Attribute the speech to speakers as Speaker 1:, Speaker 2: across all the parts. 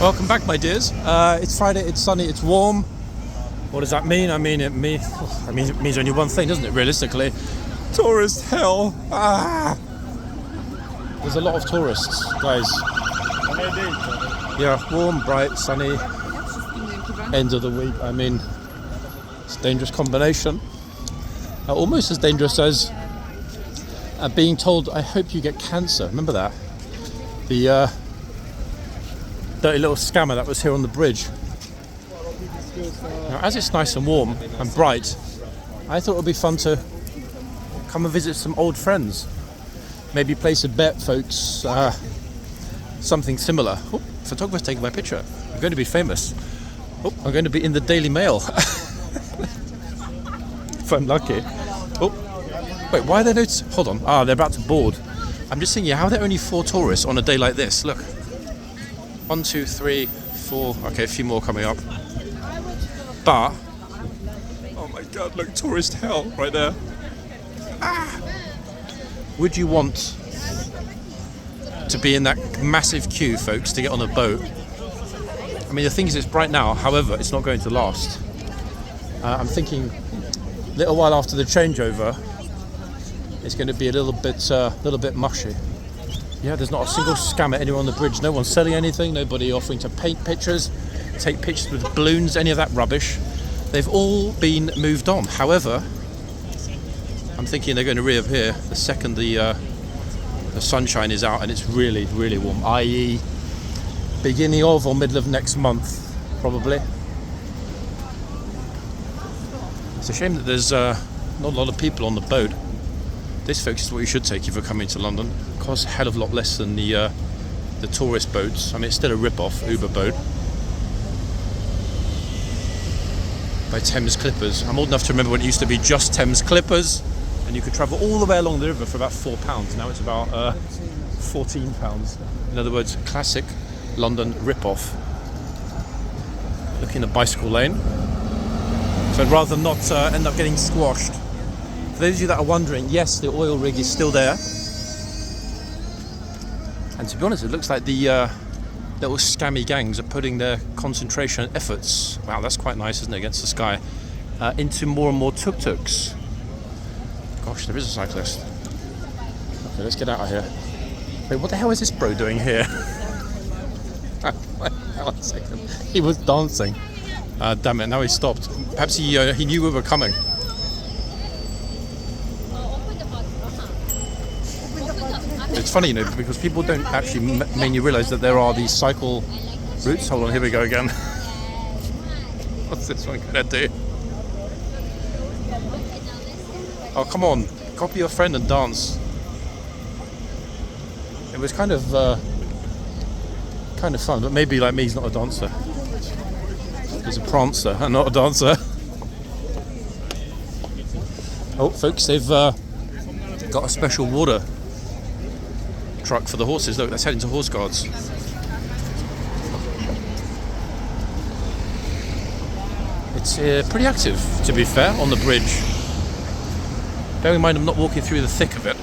Speaker 1: Welcome back, my dears. It's Friday, it's sunny, it's warm. What does that mean? It means only one thing, doesn't it, realistically? Tourist hell. There's a lot of tourists, guys. Yeah, warm, bright, sunny. End of the week. It's a dangerous combination. Almost as dangerous as being told, I hope you get cancer. Remember that? The dirty little scammer that was here on the bridge. Now, as it's nice and warm and bright, I thought it would be fun to come and visit some old friends. Maybe place a bet, folks. Something similar. Oh, photographer's taking my picture. I'm going to be famous. Oh, I'm going to be in the Daily Mail. If I'm lucky. Oh, wait, why are there no... Hold on. They're about to board. I'm just thinking, how are there only 4 tourists on a day like this? Look. 1, 2, 3, 4. Okay, a few more coming up. But... oh my god, look, tourist hell right there. Would you want to be in that massive queue, folks, to get on a boat? The thing is, it's bright now, however, it's not going to last. I'm thinking a little while after the changeover, it's going to be a little bit mushy. Yeah, there's not a single scammer anywhere on the bridge. No one's selling anything, nobody offering to paint pictures, take pictures with balloons, any of that rubbish. They've all been moved on. However, I'm thinking they're going to reappear the second the sunshine is out and it's really, really warm, i.e. beginning of or middle of next month, probably. It's a shame that there's not a lot of people on the boat. This, folks, is what you should take if you're coming to London. It costs a hell of a lot less than the tourist boats. It's still a rip-off Uber boat. By Thames Clippers. I'm old enough to remember when it used to be just Thames Clippers, and you could travel all the way along the river for about £4. Now it's about £14. In other words, classic London rip-off. Looking at bicycle lane. So I'd rather not end up getting squashed. For those of you that are wondering, yes, the oil rig is still there. And to be honest, it looks like the little scammy gangs are putting their concentration and efforts, wow, that's quite nice, isn't it, against the sky, into more and more tuk-tuks. Gosh, there is a cyclist. Okay, let's get out of here. Wait, what the hell is this bro doing here? One second. He was dancing. Damn it, now he stopped. Perhaps he knew we were coming. It's funny, because people don't actually mean you realise that there are these cycle routes. Hold on, here we go again. What's this one gonna do? Oh, come on, copy your friend and dance. It was kind of fun, but maybe like me, he's not a dancer. He's a prancer and not a dancer. Oh, folks, they've got a special water truck for the horses. Look, let's head into Horse Guards. It's pretty active, to be fair, on the bridge. Bear in mind, I'm not walking through the thick of it.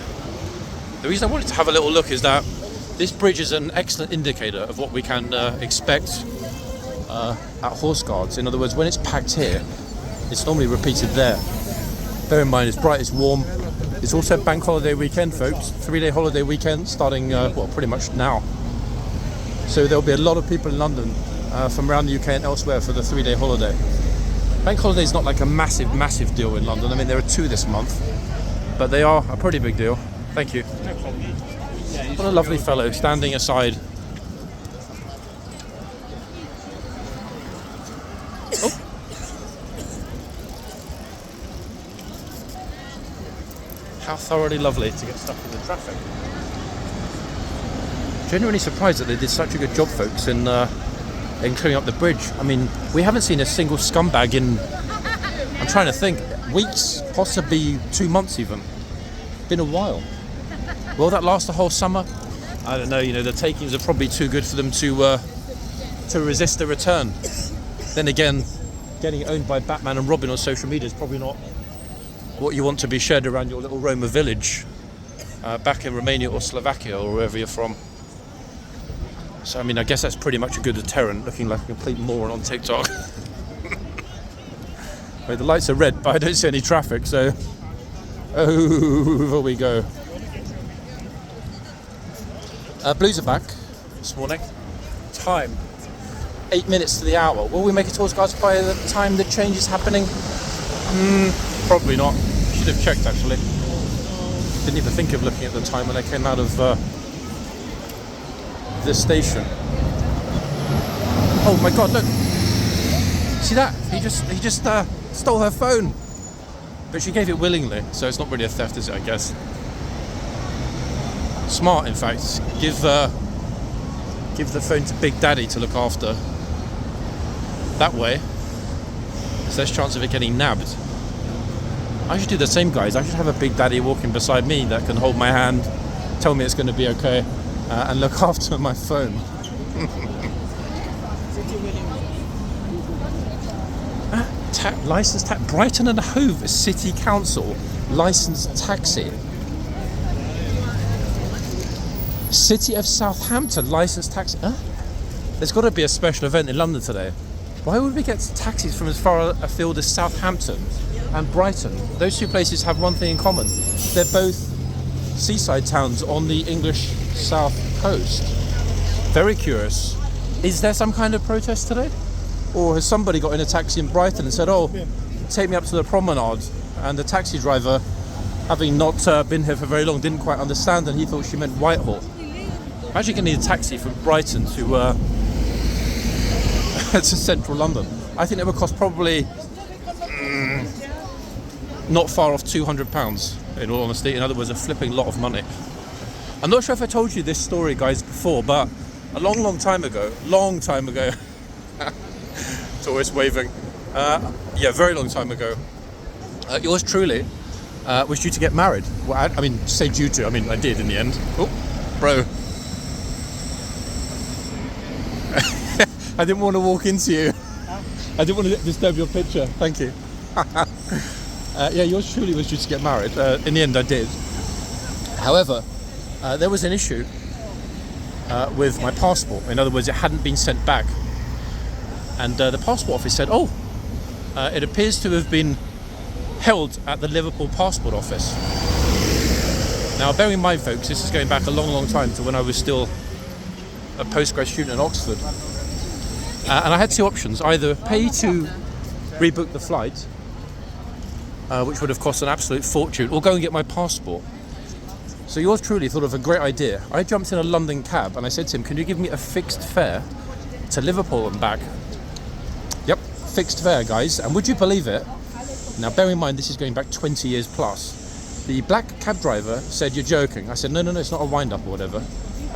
Speaker 1: The reason I wanted to have a little look is that this bridge is an excellent indicator of what we can expect at Horse Guards. In other words, when it's packed here, it's normally repeated there. Bear in mind, it's bright, it's warm. It's also bank holiday weekend, folks. 3-day holiday weekend starting, pretty much now. So there'll be a lot of people in London from around the UK and elsewhere for the 3-day holiday. Bank holiday is not like a massive, massive deal in London. There are 2 this month, but they are a pretty big deal. Thank you. What a lovely fellow, standing aside. Oh. How thoroughly lovely to get stuck in the traffic. Genuinely surprised that they did such a good job, folks, in clearing up the bridge. We haven't seen a single scumbag in, I'm trying to think, weeks, possibly 2 months even. Been a while. Will that last the whole summer? I don't know, the takings are probably too good for them to resist the return. Then again, getting owned by Batman and Robin on social media is probably not what you want to be shared around your little Roma village back in Romania or Slovakia or wherever you're from. So I mean, I guess that's pretty much a good deterrent, looking like a complete moron on TikTok. Wait, the lights are red, but I don't see any traffic, so over we go. Blues are back this morning. Time 8 minutes to the hour. Will we make it towards guards by the time the change is happening? Probably not. Should have checked actually. Didn't even think of looking at the time when I came out of the station. Oh my god, look! See that? He just stole her phone. But she gave it willingly, so it's not really a theft, is it, I guess? Smart, in fact. Give the phone to Big Daddy to look after. That way, there's less chance of it getting nabbed. I should do the same, guys. I should have a Big Daddy walking beside me that can hold my hand, tell me it's going to be okay, and look after my phone. Licensed taxi. Brighton and Hove City Council licensed taxi. City of Southampton licensed taxi. There's got to be a special event in London today. Why would we get taxis from as far afield as Southampton and Brighton? Those two places have one thing in common. They're both seaside towns on the English south coast. Very curious. Is there some kind of protest today? Or has somebody got in a taxi in Brighton and said, oh, take me up to the promenade? And the taxi driver, having not been here for very long, didn't quite understand, and he thought she meant Whitehall. I'm actually going to need a taxi from Brighton to to central London. I think it would cost probably not far off £200, in all honesty. In other words, a flipping lot of money. I'm not sure if I told you this story, guys, before, but a long time ago, tourist waving, very long time ago, yours truly was due to get married. Well, I mean, say due to, I mean, I did in the end. Oh, bro. I didn't want to walk into you. I didn't want to disturb your picture. Thank you. Yours truly was due to get married. In the end, I did. However, there was an issue with my passport. In other words, it hadn't been sent back. And the passport office said, it appears to have been held at the Liverpool passport office. Now, bear in mind, folks, this is going back a long time to when I was still a postgrad student at Oxford. And I had two options: either pay to rebook the flight, which would have cost an absolute fortune, or go and get my passport. So yours truly thought of a great idea. I jumped in a London cab and I said to him, can you give me a fixed fare to Liverpool and back? Yep, fixed fare, guys. And would you believe it? Now, bear in mind, this is going back 20 years plus. The black cab driver said, you're joking. I said, no, it's not a wind-up or whatever.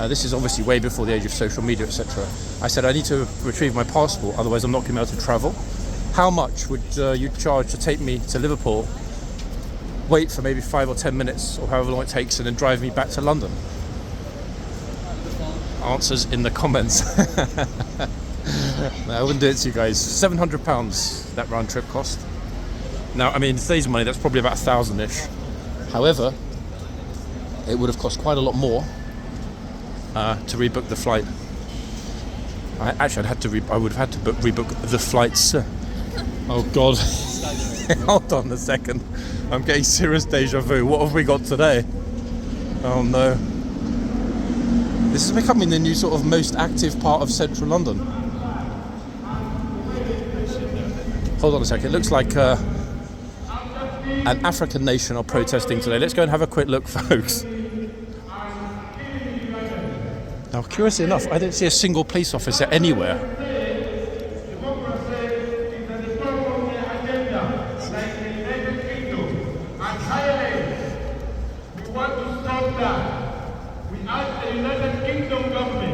Speaker 1: This is obviously way before the age of social media, etc. I said, I need to retrieve my passport, otherwise I'm not going to be able to travel. How much would you charge to take me to Liverpool, wait for maybe 5 or 10 minutes, or however long it takes, and then drive me back to London? Answers in the comments. No, I wouldn't do it to you guys. £700 that round trip cost. Now, I mean, in today's money, that's probably about 1,000-ish. However, it would have cost quite a lot more to rebook the flight. I would have had to rebook the flights. Oh God! Hold on a second. I'm getting serious deja vu. What have we got today? Oh no! This is becoming the new sort of most active part of central London. Hold on a second. It looks like an African nation are protesting today. Let's go and have a quick look, folks. Now, curiously enough, I don't see a single police officer anywhere.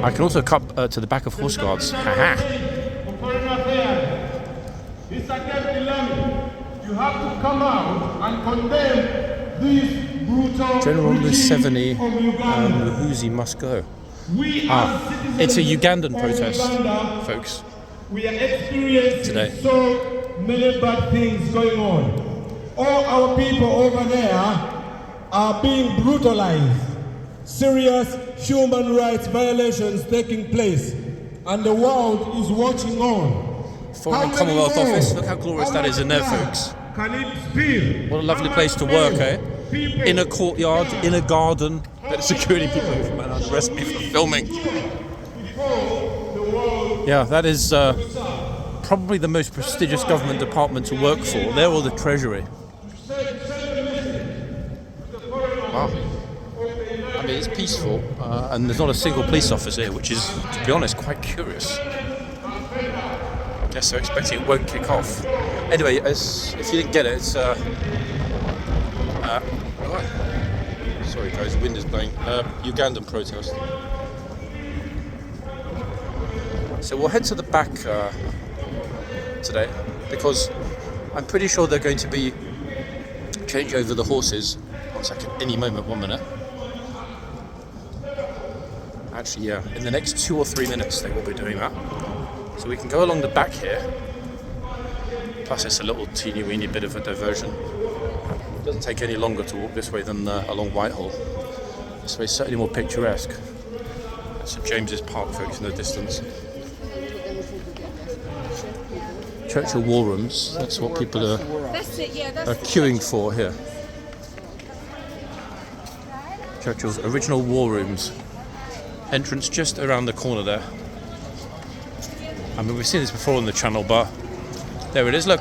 Speaker 1: I can also cut to the back of horse guards. Haha. You have to come out and condemn these brutal General Museveni Muhoozi must go. It's a Ugandan protest, folks.
Speaker 2: We are experiencing
Speaker 1: today.
Speaker 2: So many bad things going on. All our people over there are being brutalized. serious human rights violations taking place, and the world is watching on.
Speaker 1: Foreign Commonwealth Office. Look how glorious that is in there, folks.
Speaker 2: Can it feel?
Speaker 1: What a lovely place to work, eh? In a courtyard, in a garden. Let security people come and arrest me for filming. Yeah, that is probably the most prestigious government department to work for. There or the Treasury. Wow. I mean, it's peaceful, and there's not a single police officer here, which is, to be honest, quite curious. I guess they're expecting it won't kick off. Anyway, if you didn't get it, it's sorry guys, the wind is blowing. Ugandan protest. So we'll head to the back today, because I'm pretty sure they're going to be changing over the horses. One second, any moment, 1 minute. Actually, yeah, in the next 2 or 3 minutes they will be doing that. So we can go along the back here. Plus it's a little teeny weeny bit of a diversion. It doesn't take any longer to walk this way than along Whitehall. This way is certainly more picturesque. That's St James's Park, folks, in the distance. Churchill War Rooms, that's what people are queuing for here. Churchill's original war rooms. Entrance just around the corner there. I mean, we've seen this before on the channel, but there it is, look.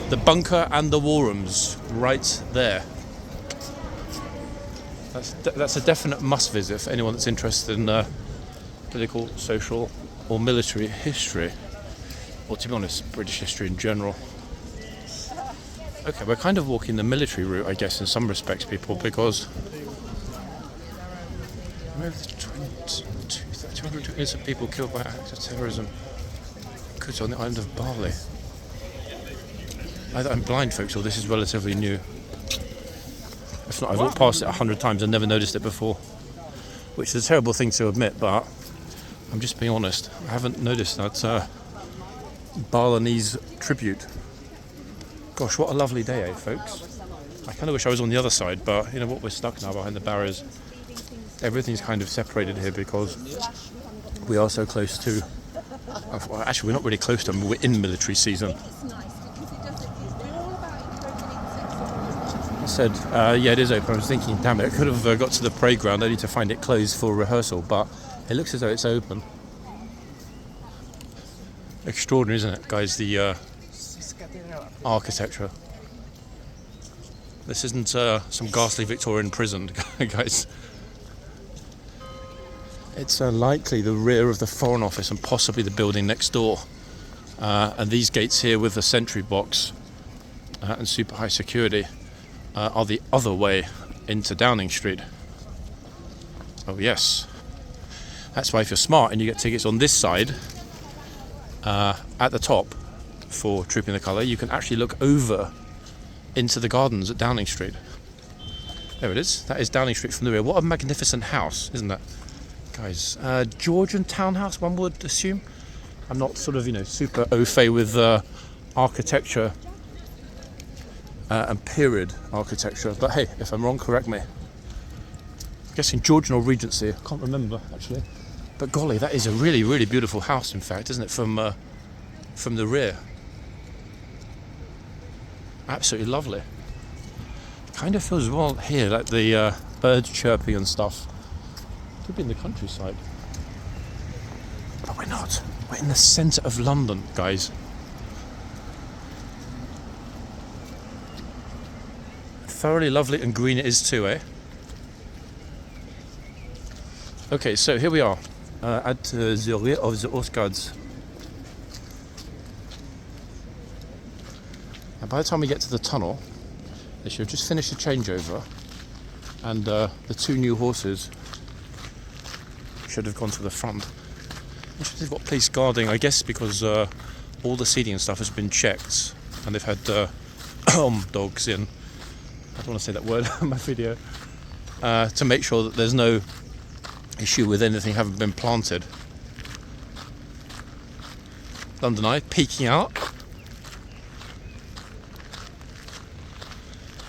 Speaker 1: The bunker and the war rooms right there. That's a definite must visit for anyone that's interested in political, social or military history. Or to be honest, British history in general. Okay, we're kind of walking the military route, I guess, in some respects, people, because over 200 innocent people killed by acts of terrorism. Goods on the island of Bali. Either I'm blind, folks, or this is relatively new. If not, I've walked past it 100 times and never noticed it before. Which is a terrible thing to admit, but I'm just being honest. I haven't noticed that Balinese tribute. Gosh, what a lovely day, eh, folks? I kind of wish I was on the other side, but you know what, we're stuck now behind the barriers. Everything's kind of separated here because we are so close to... Well, actually, we're not really close to them, we're in military season. I said, yeah, it is open. I was thinking, damn it, I could have got to the parade ground only to find it closed for rehearsal, but it looks as though it's open. Extraordinary, isn't it, guys, the architecture. This isn't some ghastly Victorian prison, guys. It's likely the rear of the Foreign Office and possibly the building next door. And these gates here with the sentry box and super high security are the other way into Downing Street. Oh yes. That's why if you're smart and you get tickets on this side, at the top for Trooping the Colour, you can actually look over into the gardens at Downing Street. There it is. That is Downing Street from the rear. What a magnificent house, isn't that? Guys, Georgian townhouse, one would assume. I'm not sort of, super au fait with architecture and period architecture, but hey, if I'm wrong, correct me. I'm guessing Georgian or Regency, I can't remember actually. But golly, that is a really, really beautiful house, in fact, isn't it, from the rear? Absolutely lovely. Kind of feels well here, like the birds chirping and stuff. Could be in the countryside. But we're not. We're in the centre of London, guys. Thoroughly lovely and green it is too, eh? Okay, so here we are at the rear of the horseguards. And by the time we get to the tunnel, they should have just finished the changeover, and the two new horses should have gone to the front. They've got police guarding, I guess, because all the seating and stuff has been checked, and they've had dogs in. I don't want to say that word in my video. To make sure that there's no issue with anything having been planted. London Eye peeking out.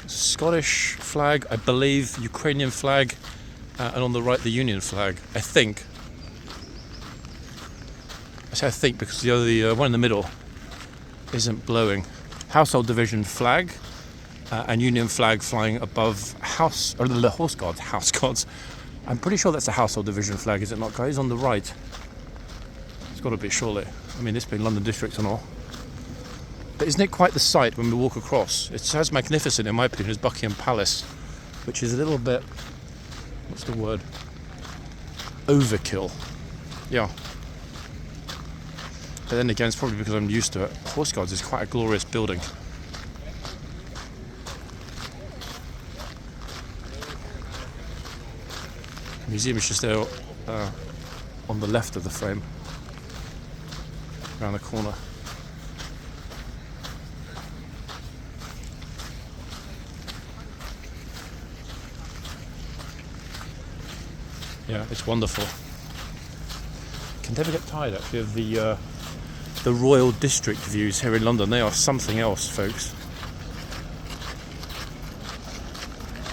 Speaker 1: Scottish flag, I believe, Ukrainian flag, and on the right the Union flag, I think. I say I think because the one in the middle isn't blowing. Household Division flag and Union flag flying above the Horse Guards. I'm pretty sure that's a Household Division flag, is it not, guys? On the right. It's got to be, surely. I mean, this being London District and all. But isn't it quite the sight when we walk across? It's as magnificent, in my opinion, as Buckingham Palace, which is a little bit, what's the word? Overkill. Yeah. But then again, it's probably because I'm used to it. Horse Guards is quite a glorious building. The museum is just there on the left of the frame, around the corner. Yeah, it's wonderful. Can never get tired actually of the Royal District views here in London. They are something else, folks.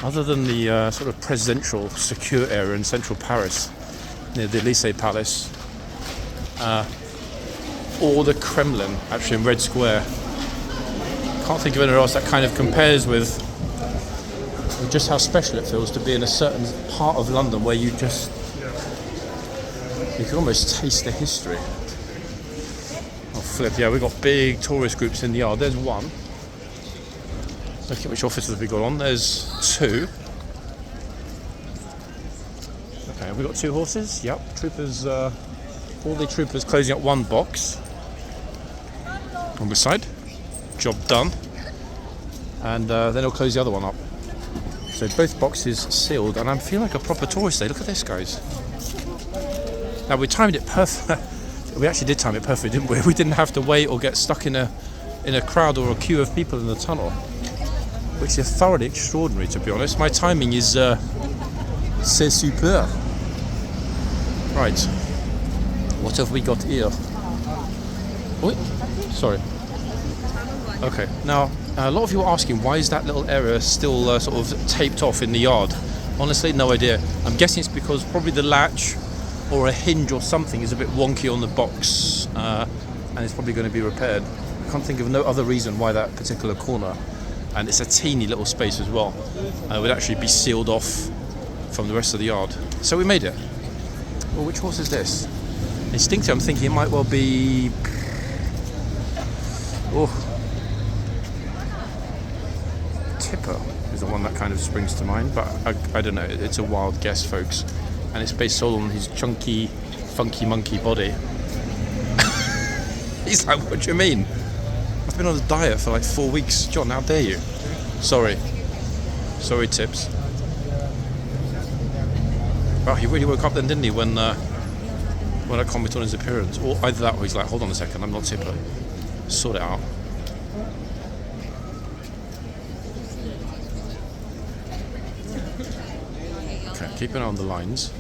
Speaker 1: Other than the sort of presidential secure area in central Paris, near the Élysée Palace, or the Kremlin, actually in Red Square. Can't think of anywhere else that kind of compares with just how special it feels to be in a certain part of London where you can almost taste the history. Oh flip, yeah, we've got big tourist groups in the yard. There's one. Look at which officers we got on. There's two. Okay, have we got two horses? Yep. Troopers, all the troopers closing up one box on the side. Job done. And then he'll close the other one up. So both boxes sealed, and I'm feeling like a proper tourist today. Look at this, guys. Now we timed it perfect. We actually did time it perfectly, didn't we? We didn't have to wait or get stuck in a crowd or a queue of people in the tunnel, which is thoroughly extraordinary, to be honest. My timing is c'est super. Right. What have we got here? Oh, sorry. Okay. Now, a lot of you are asking, why is that little area still sort of taped off in the yard? Honestly, no idea. I'm guessing it's because probably the latch or a hinge or something is a bit wonky on the box, and it's probably going to be repaired. I can't think of no other reason why that particular corner, and it's a teeny little space as well, would actually be sealed off from the rest of the yard. So we made it. Well, which horse is this? Instinctively, I'm thinking it might well be... Tipper is the one that kind of springs to mind, but I don't know, it's a wild guess, folks, and it's based all on his chunky, funky monkey body. He's like, what do you mean? I've been on a diet for like 4 weeks. John, how dare you? Sorry, Tips. Wow, he really woke up then, didn't he, when I commented on his appearance? Or either that, or he's like, hold on a second, I'm not Tipper. Sort it out. Okay, keep an eye on the lines.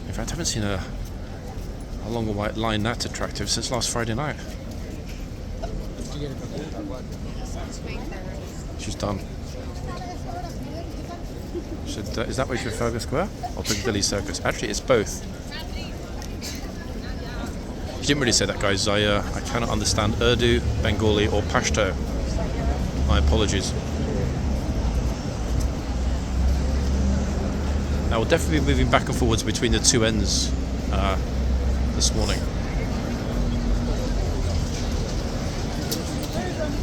Speaker 1: In fact, I haven't seen a long white line that attractive since last Friday night. She's done. Is that way to Trafalgar Square or Piccadilly Circus? Actually, it's both. She didn't really say that, guys. I cannot understand Urdu, Bengali, or Pashto. My apologies. Now we'll definitely be moving back and forwards between the two ends this morning.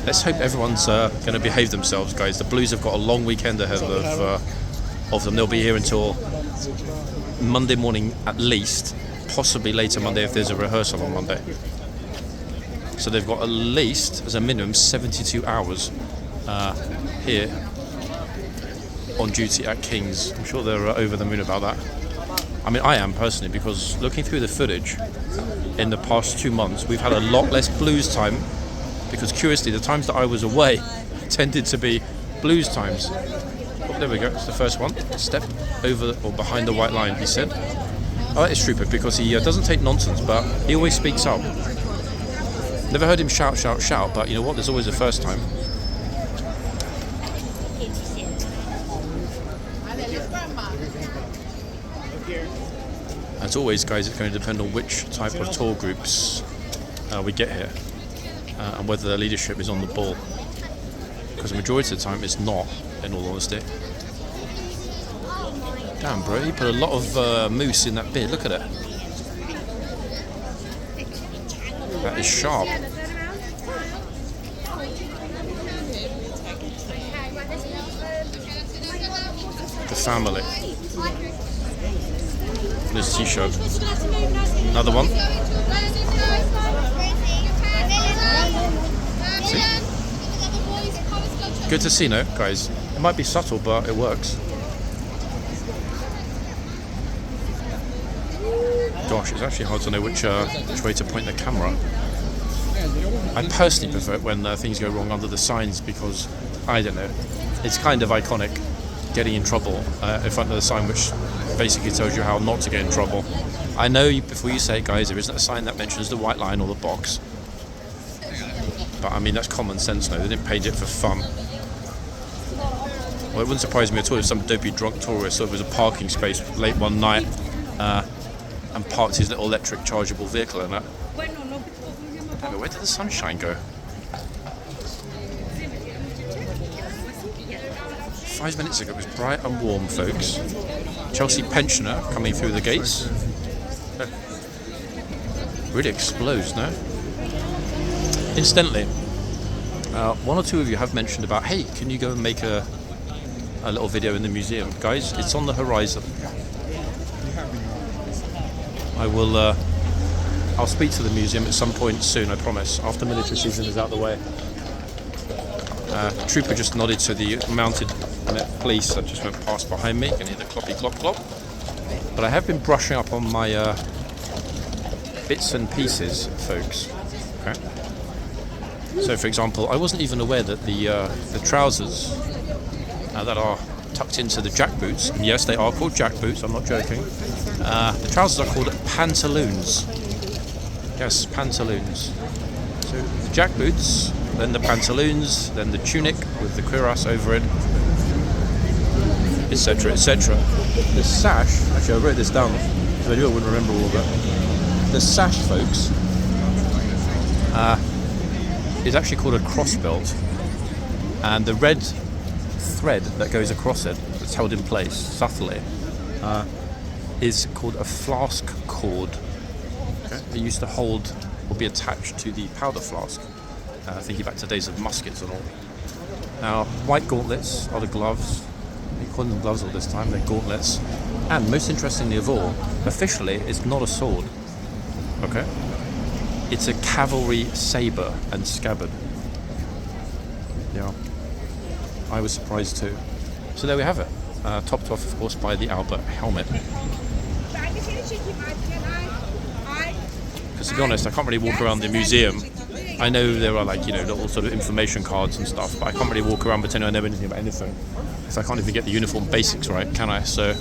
Speaker 1: Let's hope everyone's going to behave themselves, guys. The Blues have got a long weekend ahead of them. They'll be here until Monday morning at least, possibly later Monday if there's a rehearsal on Monday. So they've got at least, as a minimum, 72 hours here on duty at King's. I'm sure they're over the moon about that. I mean, I am personally, because looking through the footage in the past 2 months, we've had a lot less Blues time, because curiously, the times that I was away tended to be Blues times. Oh, there we go, it's the first one. Step over or behind the white line, he said. Oh, that is stupid, because he doesn't take nonsense, but he always speaks up. Never heard him shout, but you know what, there's always a first time. As always, guys, it's going to depend on which type of tour groups we get here, and whether their leadership is on the ball. Because the majority of the time, it's not, in all honesty. Damn, bro, you put a lot of mousse in that beer. Look at it. That is sharp. The family. This t-shirt. Another one. See? Good to see, no, guys. It might be subtle, but it works. Gosh, it's actually hard to know which way to point the camera. I personally prefer it when things go wrong under the signs because, I don't know, it's kind of iconic getting in trouble in front of the sign which basically tells you how not to get in trouble. I know before you say it, guys, there isn't a sign that mentions the white line or the box. But I mean, that's common sense now. They didn't paint it for fun. Well, it wouldn't surprise me at all if some dopey drunk tourist thought it was a parking space late one night and parked his little electric chargeable vehicle in it. Damn it, where did the sunshine go? 5 minutes ago it was bright and warm, folks. Chelsea pensioner coming through the gates. Really explodes, no? Incidentally, one or two of you have mentioned about, hey, can you go and make a little video in the museum? Guys, it's on the horizon. I'll speak to the museum at some point soon, I promise, after military season is out the way. Trooper just nodded to the mounted police that just went past behind me. You can hear the cloppy clop clop. But I have been brushing up on my bits and pieces, folks. Okay. So, for example, I wasn't even aware that the trousers that are tucked into the jack boots, and yes, they are called jack boots, I'm not joking. The trousers are called pantaloons. Yes, pantaloons. So, the jack boots, then the pantaloons, then the tunic with the cuirass over it, etc., etc. The sash, actually I wrote this down because I knew I wouldn't remember all of it. The sash, folks, is actually called a crossbelt, and the red thread that goes across it, that's held in place subtly, is called a flask cord. Okay? It used to hold or be attached to the powder flask. Thinking back to days of muskets and all. Now, white gauntlets are the gloves. You call them gloves all this time, they're gauntlets. And most interestingly of all, officially, it's not a sword. Okay? It's a cavalry saber and scabbard. Yeah. I was surprised too. So there we have it. Topped off, of course, by the Albert helmet. Because to be honest, I can't really walk around the museum. I know there are little sort of information cards and stuff, but I can't really walk around pretending I know anything about anything. So I can't even get the uniform basics right, can I? So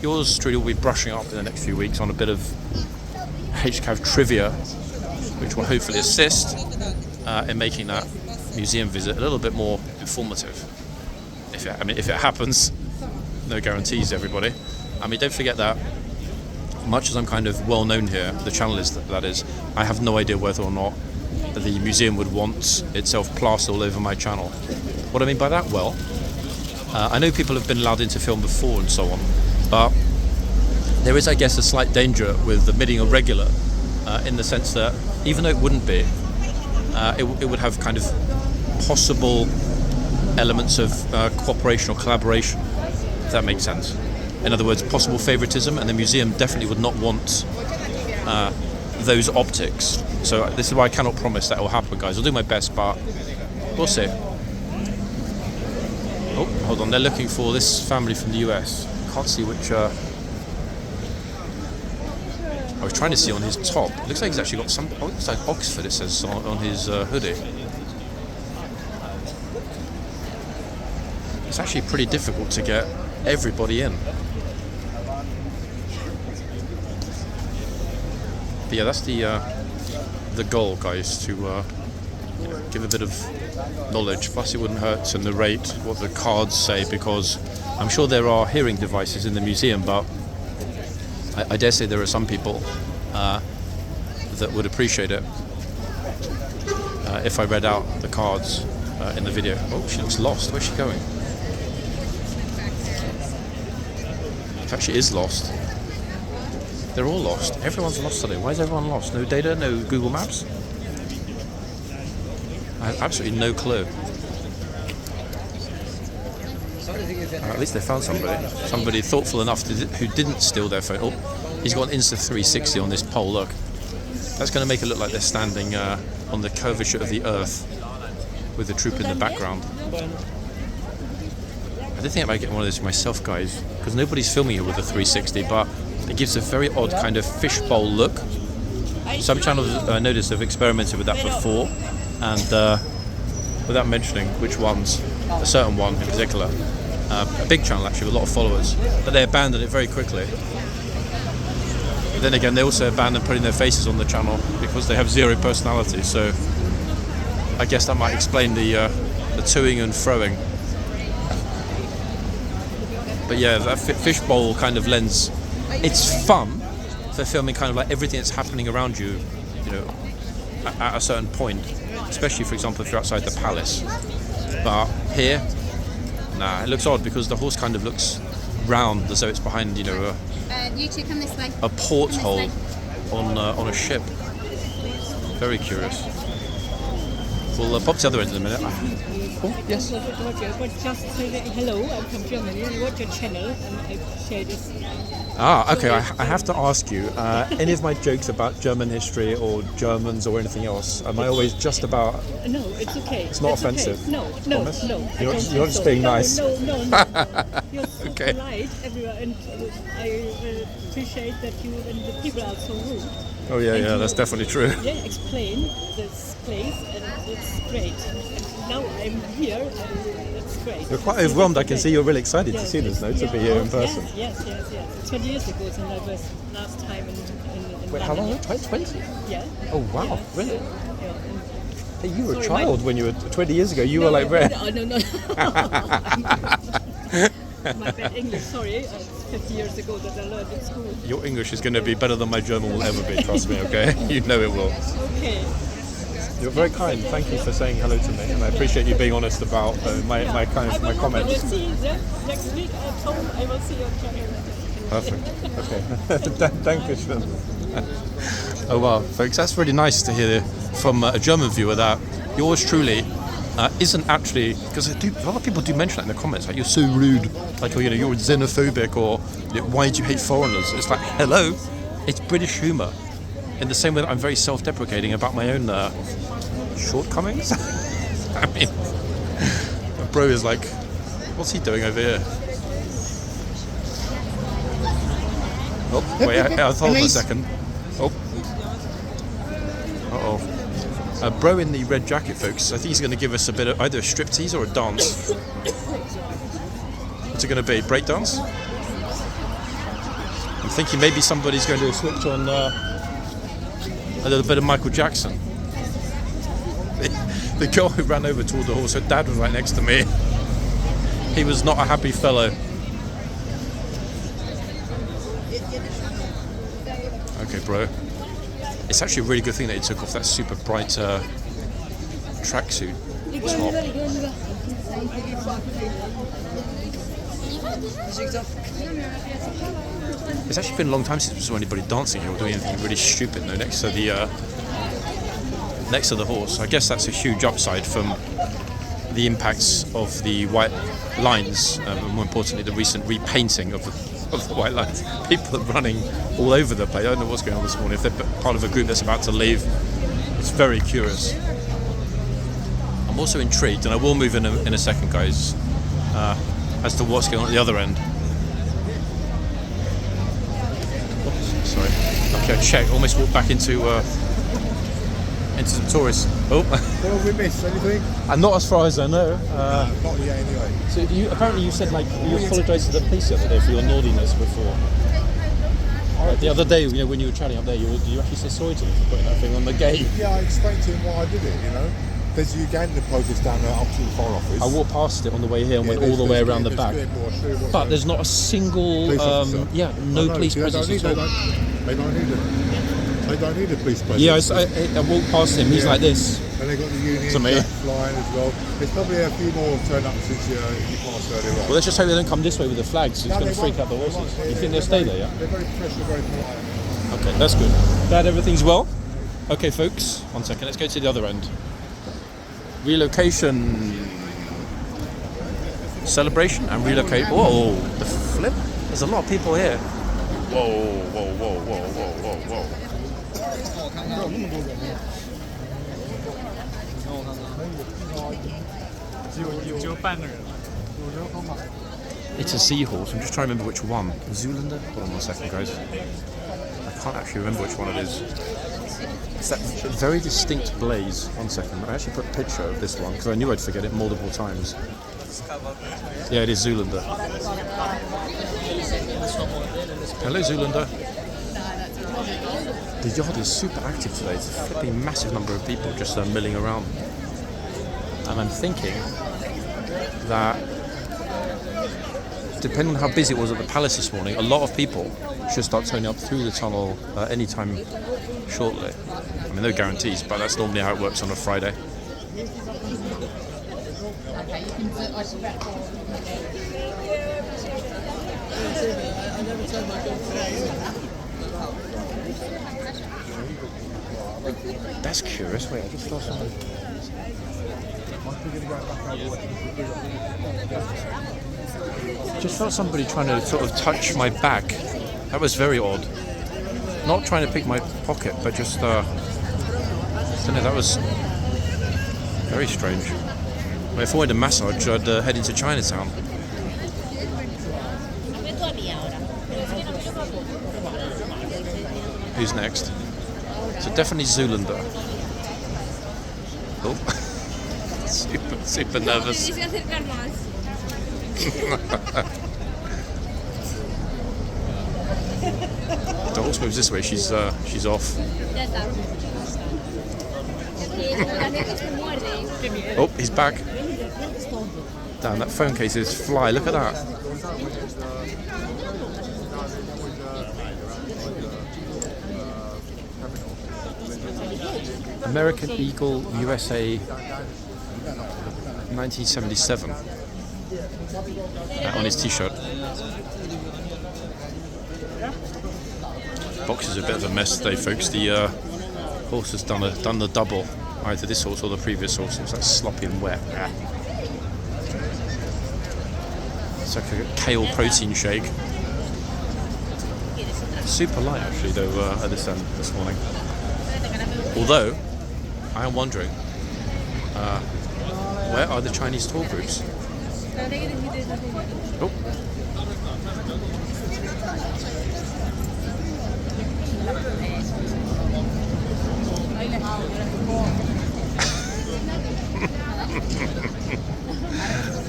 Speaker 1: yours truly will be brushing up in the next few weeks on a bit of HCAV trivia, which will hopefully assist in making that museum visit a little bit more informative. If it happens, no guarantees, everybody. I mean, don't forget that much as I'm kind of well known here, the channel is that is, I have no idea whether or not the museum would want itself plastered all over my channel. What I mean by that, well, I know people have been allowed into film before and so on, but there is, I guess, a slight danger with admitting a regular, in the sense that even though it wouldn't be, it would have kind of possible elements of cooperation or collaboration, if that makes sense. In other words, possible favoritism, and the museum definitely would not want those optics. So this is why I cannot promise that will happen, guys. I'll do my best, but we'll see. Oh, hold on. They're looking for this family from the US. Can't see which. I was trying to see on his top. It looks like he's actually got some. Oh, it looks like Oxford. It says on his hoodie. It's actually pretty difficult to get everybody in. But yeah, that's the goal, guys, to give a bit of knowledge. Plus, it wouldn't hurt to narrate what the cards say, because I'm sure there are hearing devices in the museum, but I dare say there are some people that would appreciate it if I read out the cards in the video. Oh, she looks lost. Where's she going? In fact, she is lost. They're all lost. Everyone's lost today. Why is everyone lost? No data? No Google Maps? I have absolutely no clue. At least they found somebody. Somebody thoughtful enough who didn't steal their phone. Oh, he's got an Insta360 on this pole, look. That's going to make it look like they're standing on the curvature of the earth with the troop in the background. I did think about getting one of those myself, guys, because nobody's filming here with a 360, but it gives a very odd kind of fishbowl look. Some channels I noticed have experimented with that before, and without mentioning which ones, a certain one in particular, a big channel actually with a lot of followers, but they abandoned it very quickly. But then again, they also abandoned putting their faces on the channel because they have zero personality, so I guess that might explain the toing and froing. But yeah, that fishbowl kind of lens, it's fun for filming kind of like everything that's happening around you, you know, at a certain point, especially for example if you're outside the palace. But here, nah, it looks odd because the horse kind of looks round as though it's behind, you know,
Speaker 3: you two come this way.
Speaker 1: a porthole on a ship. Very curious. We'll pop to the other end in a minute. Oh, yes.
Speaker 4: Just say hello, I'm from Germany, I watch your channel and I share this.
Speaker 1: Ah, okay, I have to ask you, any of my jokes about German history or Germans or anything else, am I always just about...
Speaker 4: No, it's okay.
Speaker 1: It's not offensive?
Speaker 4: Okay. No.
Speaker 1: You're just being nice.
Speaker 4: No. You're so
Speaker 1: Okay.
Speaker 4: polite everywhere, and I appreciate that you and the people are so rude.
Speaker 1: Oh yeah, that's definitely true.
Speaker 4: Yeah, explain this place, and it's great. And now I'm here, and it's great.
Speaker 1: You're quite overwhelmed. I can see you're really excited to
Speaker 4: Yes,
Speaker 1: see this, no? To
Speaker 4: yeah.
Speaker 1: be here in person.
Speaker 4: Yes. 20 years ago, since I was last time in
Speaker 1: Wait, how long? 20?
Speaker 4: Yeah.
Speaker 1: Oh wow,
Speaker 4: Yeah.
Speaker 1: really?
Speaker 4: Yeah.
Speaker 1: Hey, you were a
Speaker 4: Sorry,
Speaker 1: child when you were 20 years ago. You were like red.
Speaker 4: No. My bad English, sorry. It's 50 years ago that I learned in school.
Speaker 1: Your English is going to be better than my German will ever be. Trust me, okay? You know it will.
Speaker 4: Okay.
Speaker 1: You're very kind. Thank you for saying hello to me, and I appreciate you being honest about my comments.
Speaker 4: I will see you next week at home. I will see you on channel.
Speaker 1: Perfect. Okay. Dankeschön. Oh wow, folks, that's really nice to hear from a German viewer that yours truly isn't actually, because a lot of people do mention that in the comments, like you're so rude, like, or, you know, you're xenophobic, or why do you hate foreigners? It's like, hello, it's British humour. In the same way that I'm very self-deprecating about my own shortcomings. I mean, bro is like, what's he doing over here? Oh, wait, I'll hold on a second. Oh. Uh-oh. Bro in the red jacket, folks, I think he's going to give us a bit of either a striptease or a dance. What's it going to be? Break dance? I'm thinking maybe somebody's going to switch on a little bit of Michael Jackson. The girl who ran over toward the horse, her dad was right next to me. He was not a happy fellow. Okay, bro. It's actually a really good thing that he took off that super bright tracksuit. Top. It's actually been a long time since we saw anybody dancing here or doing anything really stupid. No, next to the horse. I guess that's a huge upside from the impacts of the white lines, and more importantly, the recent repainting of the white lines. People are running all over the place. I don't know what's going on this morning. If they're part of a group that's about to leave, it's very curious. I'm also intrigued, and I will move in a second, guys, as to what's going on at the other end. Oops, sorry. Okay, I checked. Almost walked back into some tourists. Oh.
Speaker 5: What have we missed? Anything?
Speaker 1: Not as far as I know.
Speaker 5: Not yet, anyway.
Speaker 1: So apparently you said like you apologised to the police the other day for your naughtiness before. The other day, you know, when you were chatting up there, you actually say sorry to them for putting that thing on the gate.
Speaker 5: Yeah, I explained to him why I did it, you know. There's a Ugandan protest down there opposite the Foreign Office.
Speaker 1: I walked past it on the way here and went all
Speaker 5: there's-
Speaker 1: the way
Speaker 5: there's
Speaker 1: around the
Speaker 5: there's
Speaker 1: back.
Speaker 5: getting more. I'll show you what's
Speaker 1: But
Speaker 5: there.
Speaker 1: there's not a single,
Speaker 5: Police officer.
Speaker 1: no
Speaker 5: I know,
Speaker 1: police
Speaker 5: see, they don't
Speaker 1: presence
Speaker 5: need-
Speaker 1: at all.
Speaker 5: They don't need it. They don't need a police presence.
Speaker 1: Yeah, I walked past him. He's
Speaker 5: Yeah.
Speaker 1: like this.
Speaker 5: And they got the Union
Speaker 1: To me.
Speaker 5: Jack flying as well. There's probably a few more turn up since you passed earlier on.
Speaker 1: Well, let's just hope they don't come this way with the flags. It's
Speaker 5: No,
Speaker 1: going
Speaker 5: they
Speaker 1: to freak
Speaker 5: won't.
Speaker 1: out the
Speaker 5: They
Speaker 1: horses.
Speaker 5: won't.
Speaker 1: You think
Speaker 5: They're
Speaker 1: they'll stay
Speaker 5: very-
Speaker 1: there, yeah?
Speaker 5: They're very professional, very polite.
Speaker 1: Okay, that's good. Glad everything's well. Okay, folks, 1 second. Let's go to the other end. Relocation. Celebration and relocate. Whoa, the flip. There's a lot of people here. Whoa, whoa, whoa, whoa, whoa, whoa, whoa. It's a seahorse. I'm just trying to remember which one. Zoolander? Hold on 1 second, guys. I can't actually remember which one it is. It's that very distinct blaze. 1 second. I actually put a picture of this one because I knew I'd forget it multiple times. Yeah, it is Zoolander. Hello, Zoolander. The yard is super active today. It's a flipping massive number of people just milling around. And I'm thinking that depending on how busy it was at the palace this morning, a lot of people should start turning up through the tunnel anytime shortly. I mean, no guarantees, but that's normally how it works on a Friday. That's curious. Wait, I just saw something. Just felt somebody trying to sort of touch my back. That was very odd. Not trying to pick my pocket, but just I don't know, that was very strange. I mean, if I wanted a massage, I'd head into Chinatown. Who's next? So definitely Zoolander. Oh, super nervous. The horse moves this way. She's off. Oh, he's back. Damn, that phone case is fly. Look at that. American Eagle USA 1977 on his t-shirt. Box is a bit of a mess today, folks. The horse has done the double, either this horse or the previous horse. It's like sloppy and wet. It's like a kale protein shake. Super light actually though at this end this morning. Although I am wondering where are the Chinese tour groups? Oh.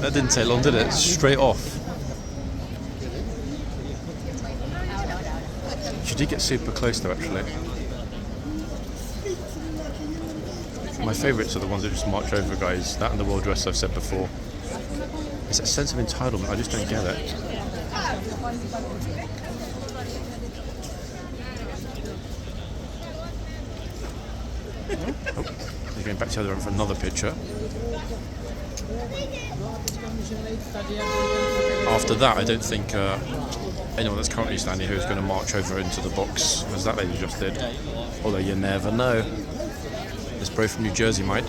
Speaker 1: That didn't take long, did it? Straight off. She did get super close though, actually. My favourites are the ones that just march over guys. That and the world dress I've said before. It's a sense of entitlement, I just don't get it. Oh, they're going back to the other end for another picture. After that, I don't think anyone that's currently standing here is going to march over into the box, as that lady just did. Although you never know. This bro from New Jersey might.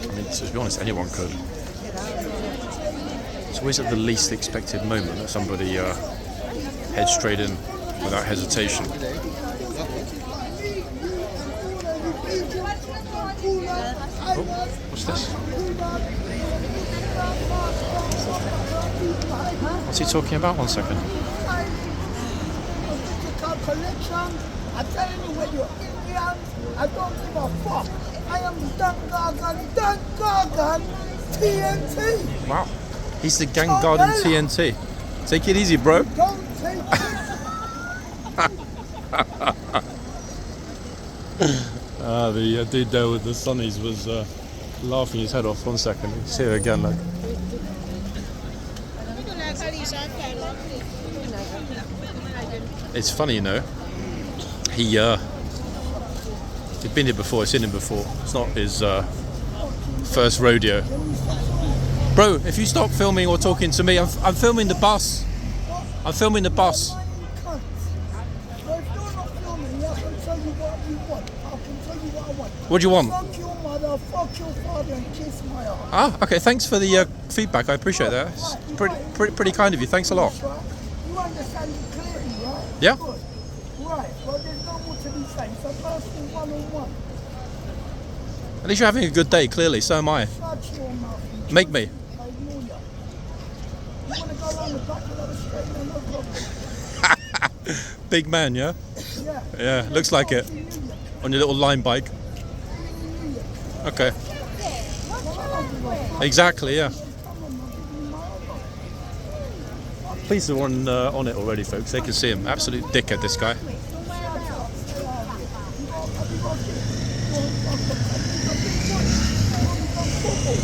Speaker 1: I mean, to be honest, anyone could. It's always at the least expected moment that somebody heads straight in without hesitation. Oh, what's this? What's he talking about? 1 second.
Speaker 3: Collection. I'm telling you, when you're Indian, I don't give a fuck. I am Dun Gargan TNT.
Speaker 1: Wow. He's the gang guard in TNT. Take it easy, bro.
Speaker 3: Don't take it.
Speaker 1: The dude there with the sunnies was laughing his head off. 1 second. He's here again, look. It's funny, you know. He'd been here before. I've seen him before. It's not his first rodeo. Bro, if you stop filming or talking to me, I'm filming the bus. I'm filming the bus.
Speaker 3: So if you're not filming, I can tell you what you want. I can tell you what I want.
Speaker 1: What do you want?
Speaker 3: Fuck your mother, fuck your father, and kiss my ass.
Speaker 1: Ah, okay. Thanks for the feedback. I appreciate that. It's pretty kind of you. Thanks a lot.
Speaker 3: Right? You understand it clearly, right?
Speaker 1: Yeah.
Speaker 3: Good. Right. Well, there's no more to be said. It's a personal one-on-one.
Speaker 1: At least you're having a good day. Clearly, so am I.
Speaker 3: Shut your mouth. You
Speaker 1: Make me.
Speaker 3: ignore ya. You want to go around the back of the straight, no problem.
Speaker 1: Big man, yeah.
Speaker 3: Yeah.
Speaker 1: Yeah. Looks like it. On your little line bike. Okay. Exactly. Yeah. Police are on it already, folks. They can see him. Absolute dickhead, this guy.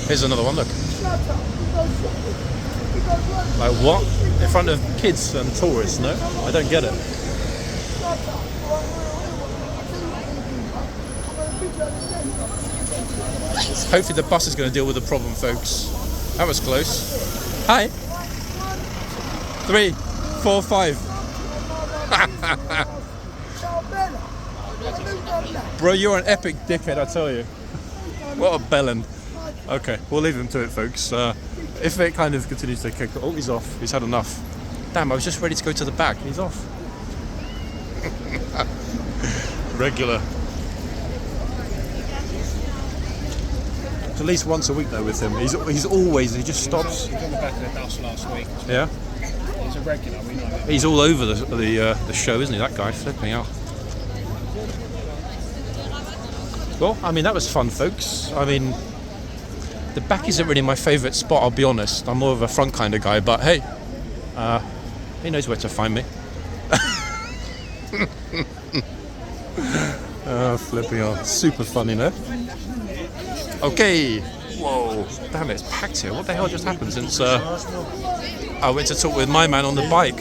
Speaker 1: Here's another one. Look. Like what? In front of kids and tourists? No, I don't get it. Hopefully the bus is going to deal with the problem, folks. That was close. Hi. 3, 4, 5. Bro, you're an epic dickhead, I tell you. What a bellend. Okay, we'll leave him to it, folks. If it kind of continues to kick... Oh, he's off. He's had enough. Damn, I was just ready to go to the back. He's off. Regular. It's at least once a week, though, with him. He's always... He just stops.
Speaker 6: He got the back of the bus last week.
Speaker 1: Yeah?
Speaker 6: He's a regular, we know that.
Speaker 1: He's all over the show, isn't he, that guy? Flipping out. Well, I mean, that was fun, folks. I mean, the back isn't really my favourite spot, I'll be honest. I'm more of a front kind of guy, but hey, he knows where to find me. Flipping out. Super funny, no? Okay. Whoa. Damn it, it's packed here. What the hell just happened since I went to talk with my man on the bike?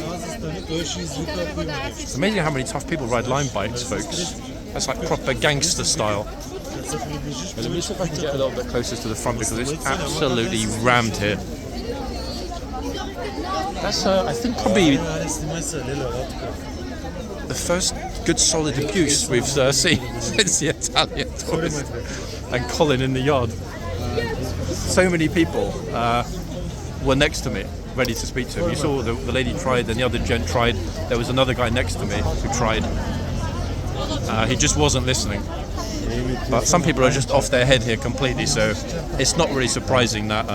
Speaker 1: It's amazing how many tough people ride line bikes, folks. That's like proper gangster style. Let me see if I can get a little bit closer to the front because it's absolutely rammed here. That's, I think, probably the first good solid abuse we've seen since the Italian tourist and Colin in the yard. So many people were next to me, ready to speak to him. You saw the lady tried, and the other gent tried. There was another guy next to me who tried. He just wasn't listening. But some people are just off their head here completely, so it's not really surprising that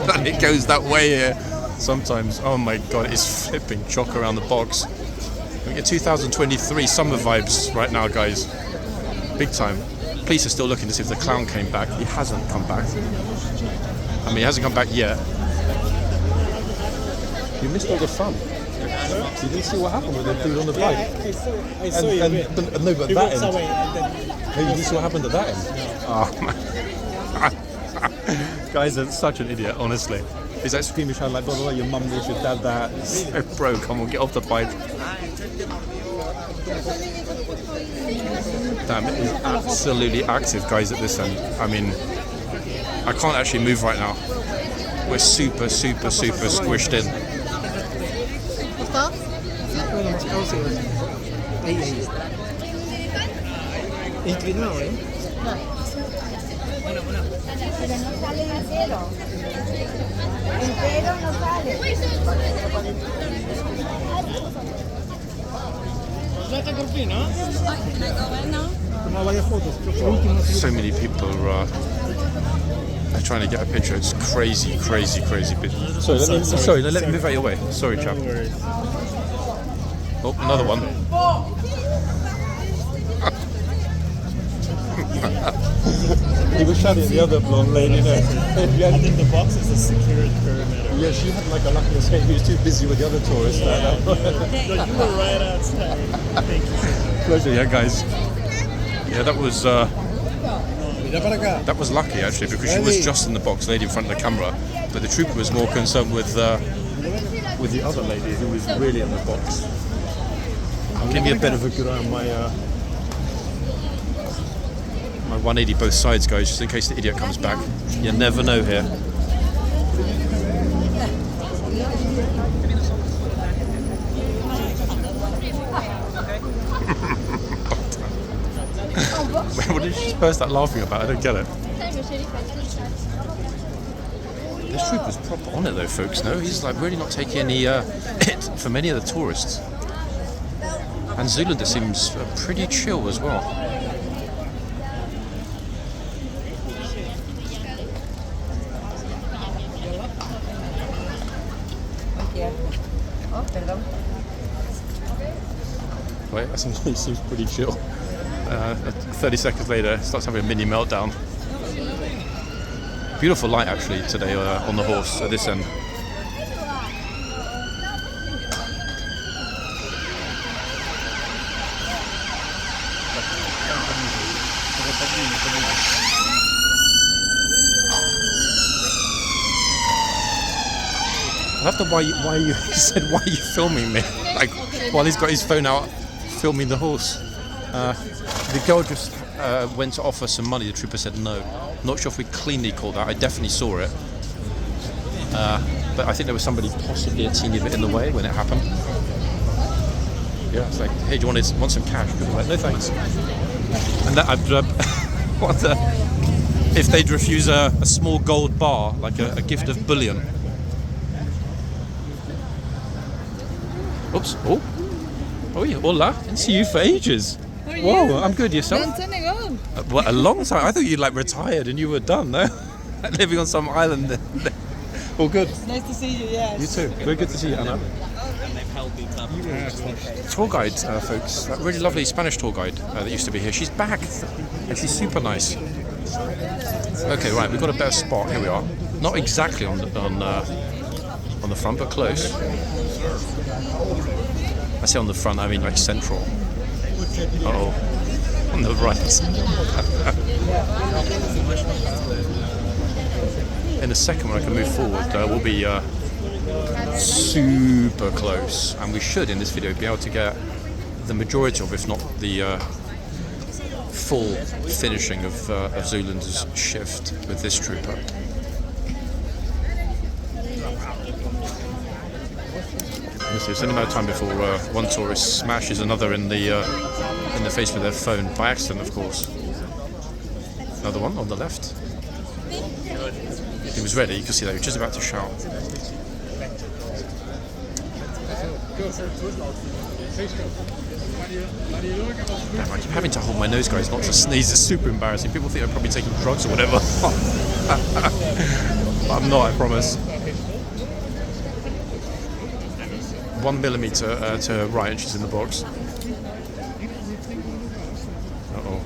Speaker 1: that it goes that way here sometimes. Oh my god, it's flipping chock around the box. We get 2023 summer vibes right now, guys. Big time. Police are still looking to see if the clown came back. He hasn't come back. I mean, he hasn't come back yet. You missed all the fun. You didn't see what happened with the dude on the bike.
Speaker 6: I saw you.
Speaker 1: No, but that end.
Speaker 6: Away,
Speaker 1: Hey, you didn't see what happened at that end. Oh man. Guys are such an idiot, honestly. He's like screaming, shouting like, blah, blah, blah, your mum this, your dad that. So, bro, come on, get off the bike. Damn, it is absolutely active, guys, at this end. I mean, I can't actually move right now. We're super squished in.
Speaker 6: Inclinado, ¿eh?
Speaker 7: Pero no sale de cero. Entero no sale.
Speaker 1: So many people are trying to get a picture. It's crazy bit. Sorry, let me move out your way. Sorry, chap. Oh, another one. He was shouting at the other blonde lady. No.
Speaker 6: I think the box is a secured perimeter.
Speaker 1: Yeah, she had like a lucky escape. He was too busy with the other tourists.
Speaker 6: No, you were right outside. Thank you.
Speaker 1: Pleasure, yeah, guys. Yeah, that was lucky actually, because she was just in the box, lady in front of the camera, but the trooper was more concerned with the other lady who was really in the box. I'll give you a bit of a good eye on my 180 both sides, guys, just in case the idiot comes back. You never know here. What did she first start laughing about? I don't get it. This trooper's proper on it though, folks. No, he's like really not taking any hit from any of the tourists. And Zoolander seems pretty chill as well.
Speaker 7: Oh, perdón.
Speaker 1: Wait, that seems pretty chill. 30 seconds later, starts having a mini meltdown. Beautiful light actually today on the horse at this end. I love the why you he said, why are you filming me? Like, while he's got his phone out filming the horse. The girl just went to offer some money. The trooper said no. Not sure if we cleanly called that. I definitely saw it. But I think there was somebody possibly a teeny bit in the way when it happened. Yeah, it's like, hey, do you want some cash? People were like, no thanks. And that what the, if they'd refuse a small gold bar, like a gift of bullion. Oops. Oh yeah, hola. Didn't see you for ages. Whoa, I'm good. Yourself? What, a long time? I thought you'd like retired and you were done, no? Living on some island. All good.
Speaker 4: Nice to see you, yes.
Speaker 1: You too. Very good to see you, Anna. Tour guide, folks. That really lovely Spanish tour guide that used to be here. She's back. And she's super nice. Okay, right. We've got a better spot. Here we are. Not exactly on the front, but close. I say on the front, I mean like central. Uh-oh. On the right. In a second when I can move forward, we'll be super close. And we should, in this video, be able to get the majority of, if not the full finishing of Zoolander's shift with this trooper. It's only a matter of time before one tourist smashes another in the face with their phone, by accident, of course. Another one on the left. He was ready, you can see that he was just about to shout. Damn, I keep having to hold my nose, guys, not to sneeze. It's super embarrassing. People think I'm probably taking drugs or whatever. But I'm not, I promise. 1 millimeter to her right, and she's in the box. Uh-oh.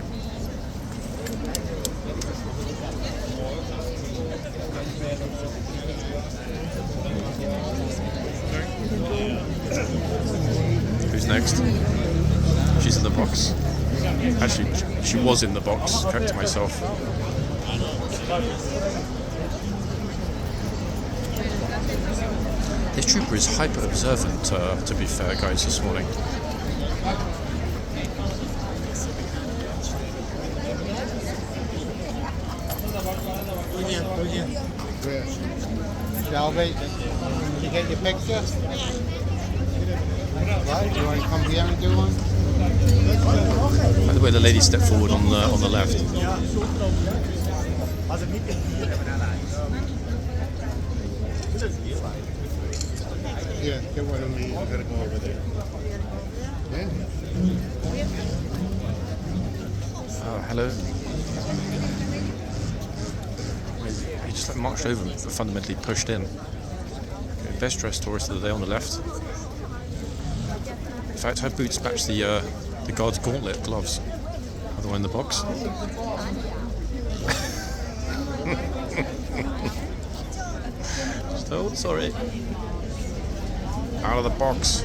Speaker 1: Who's next? She's in the box. Actually, she was in the box. Correct myself. This trooper is hyper observant, to be fair, guys, this morning.
Speaker 8: Shelby, did you get your picture? Right, do you want to come here and do one?
Speaker 1: By the way, the lady stepped forward on the left.
Speaker 8: Yeah, get one of me. I'm gonna go over there. Yeah.
Speaker 1: Oh, hello. He just like marched over me, but fundamentally pushed in. Okay, best dressed tourist of the day on the left. In fact, her boots match the guard's gauntlet gloves. Other one in the box. Still, sorry. Out of the box.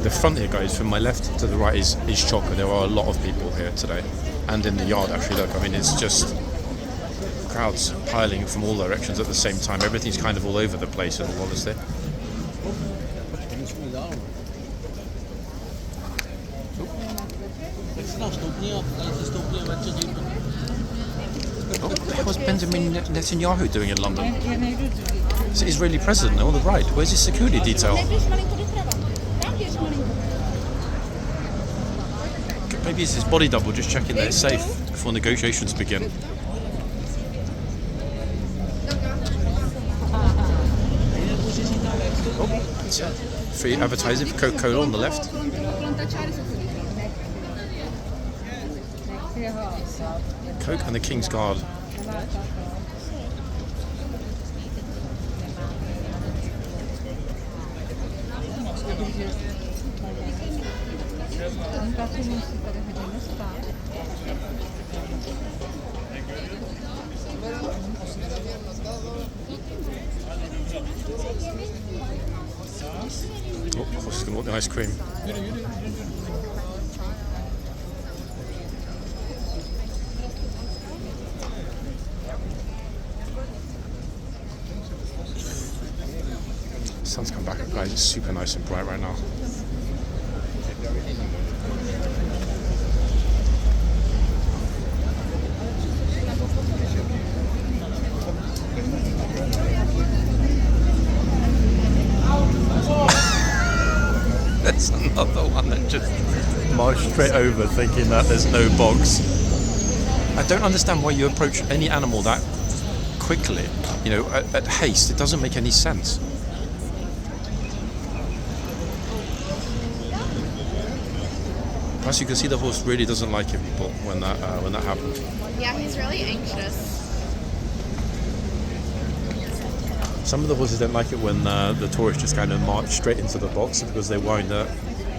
Speaker 1: The front here, guys, from my left to the right is chock. There are a lot of people here today, and in the yard actually. Look, I mean, it's just crowds piling from all directions at the same time. Everything's kind of all over the place, in all honesty. Oh, what the hell is Benjamin Netanyahu doing in London? It's the Israeli president on the right. Where's his security detail? Maybe it's his body double just checking that it's safe before negotiations begin. Oh, that's it. Free advertising for Coca-Cola on the left. Coke and the Kingsguard. Oh, I was going to want the ice cream. Sun's come back up, guys. It's super nice and bright right now. There's another one that just marched straight over thinking that there's no box. I don't understand why you approach any animal that quickly, you know, at haste. It doesn't make any sense. Plus, you can see the horse really doesn't like it, people, when that happens.
Speaker 9: Yeah, he's really anxious.
Speaker 1: Some of the horses don't like it when the tourists just kind of march straight into the box because they worry that,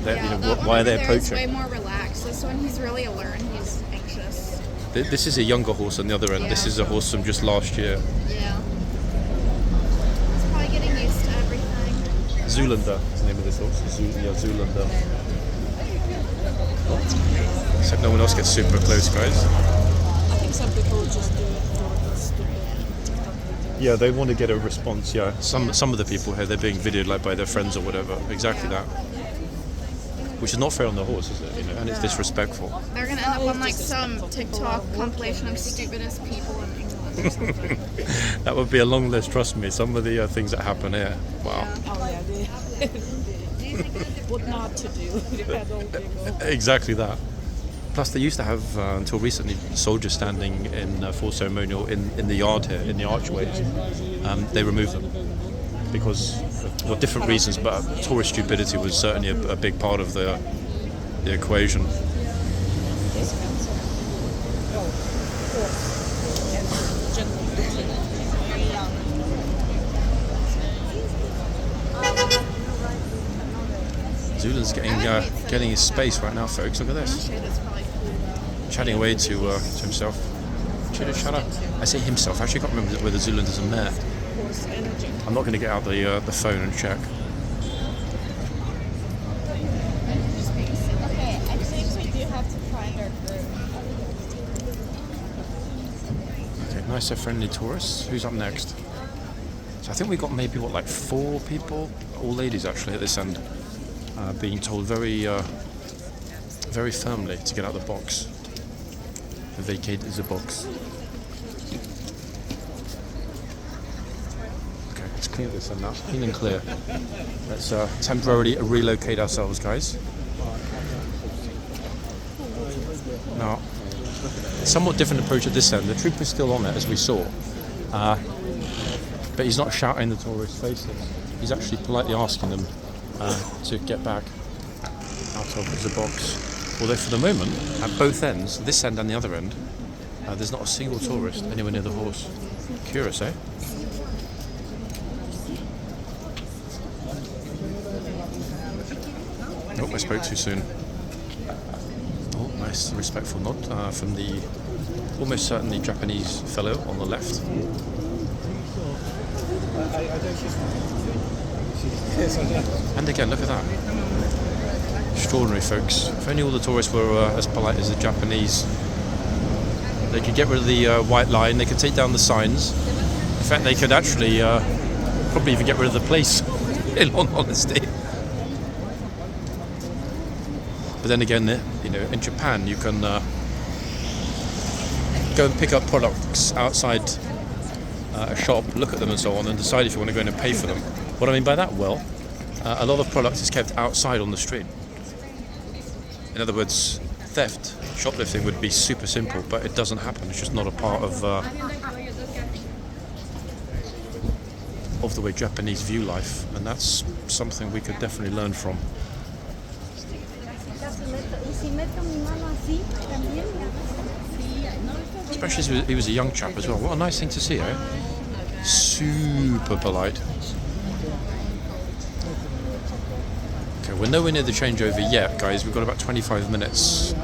Speaker 9: Yeah,
Speaker 1: you know, why are they approaching?
Speaker 9: Way more relaxed. This one, he's really alert and he's anxious.
Speaker 1: This is a younger horse on the other end.
Speaker 9: Yeah.
Speaker 1: This is a horse from just last year.
Speaker 9: Yeah. He's probably getting used to everything.
Speaker 1: Zoolander is the name of this horse. Zoolander. Except no one else gets super close, guys.
Speaker 4: I think some people just do it for the stupid TikTok videos.
Speaker 1: Yeah, they want to get a response. Yeah, some of the people here, they're being videoed like by their friends or whatever. Exactly that. Which is not fair on the horse, is it? You know, and it's disrespectful.
Speaker 9: They're gonna end up on like some TikTok compilation of stupidest people in England or something.
Speaker 1: That would be a long list, trust me. Some of the things that happen here. Wow.
Speaker 4: Oh yeah, what not to do. They had all people.
Speaker 1: Exactly that. Plus, they used to have, until recently, soldiers standing in full ceremonial in the yard here, in the archways. They removed them because of different reasons, but tourist stupidity was certainly a big part of the equation. Zulan's getting his space right now, folks. Look at this. Chatting away to himself. Chitter chatter. I say himself. I actually can't remember whether Zulander's a mare. I'm not going to get out the phone and check.
Speaker 9: Okay, I think we do have to find our group.
Speaker 1: Okay, nice, friendly tourists. Who's up next? So I think we got maybe like 4 people, all ladies actually, at this end, being told very firmly to get out of the box. Vacate the box. Okay, let's clear this end now. Clean and clear. Let's temporarily relocate ourselves, guys. Now, somewhat different approach at this end. The trooper's still on it, as we saw. But he's not shouting in the tourists' faces. He's actually politely asking them to get back out of the box. Although for the moment, at both ends, this end and the other end, there's not a single tourist anywhere near the horse. Curious, eh? Oh, I spoke too soon. Oh, nice respectful nod from the almost certainly Japanese fellow on the left. And again, look at that. Extraordinary, folks. If only all the tourists were as polite as the Japanese. They could get rid of the white line, they could take down the signs. In fact, they could actually probably even get rid of the place, in all honesty. But then again, you know, in Japan, you can go and pick up products outside a shop, look at them and so on, and decide if you want to go in and pay for them. What I mean by that, well, a lot of product is kept outside on the street. In other words, theft, shoplifting would be super simple, but it doesn't happen. It's just not a part of the way Japanese view life, and that's something we could definitely learn from. Especially as he was a young chap as well. What a nice thing to see, eh? Super polite. Okay, we're nowhere near the changeover yet, guys. We've got about 25 minutes.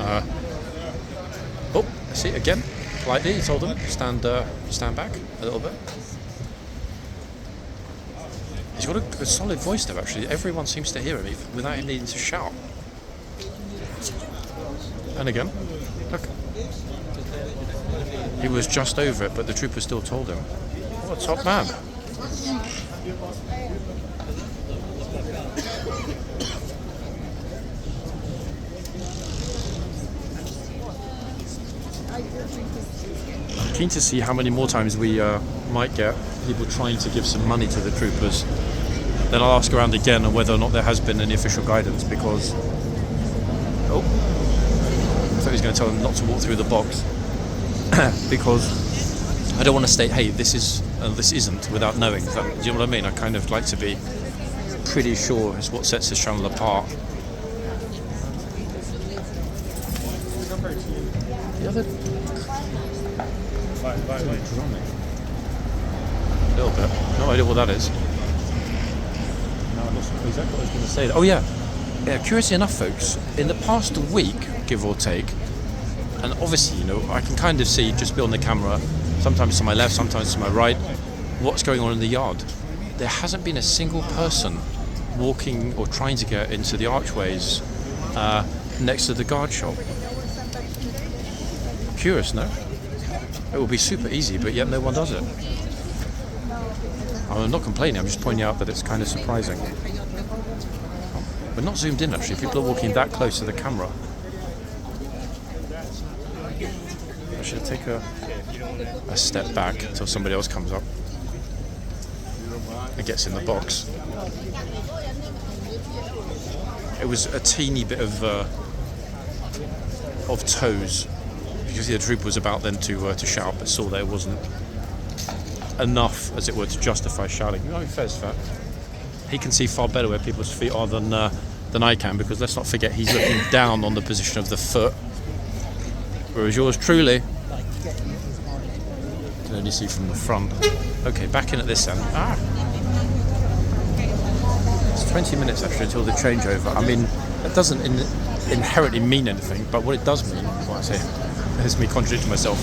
Speaker 1: Oh, I see, again, politely, he told them, stand back a little bit. He's got a solid voice though, actually. Everyone seems to hear him, even without him needing to shout. And again, look. He was just over it, but the trooper still told him. What a top man. I'm keen to see how many more times we might get people trying to give some money to the troopers. Then I'll ask around again on whether or not there has been any official guidance, because... Oh, I thought he was going to tell them not to walk through the box. Because I don't want to state, hey, this is this isn't, without knowing. Do you know what I mean? I kind of like to be pretty sure it's what sets this channel apart. The other drumming. A little bit. No idea what that is. No, I lost exactly what I was going to say. Oh yeah. Yeah, curiously enough, folks, in the past week, give or take, and obviously, you know, I can kind of see just on the camera, sometimes to my left, sometimes to my right, what's going on in the yard. There hasn't been a single person walking or trying to get into the archways next to the guard shop. Curious, no? It will be super easy, but yet no one does it. I'm not complaining, I'm just pointing out that it's kind of surprising. We're not zoomed in, actually. People are walking that close to the camera. I should take a step back until somebody else comes up and gets in the box. It was a teeny bit of toes. You can see the trooper was about then to shout, but saw there wasn't enough, as it were, to justify shouting. You know, fair's fair. He can see far better where people's feet are than I can, because let's not forget he's looking down on the position of the foot, whereas yours truly can only see from the front. Okay, back in at this end. It's 20 minutes actually until the changeover. I mean, that doesn't inherently mean anything, but what it does mean, well, I say, it's me contradicting myself,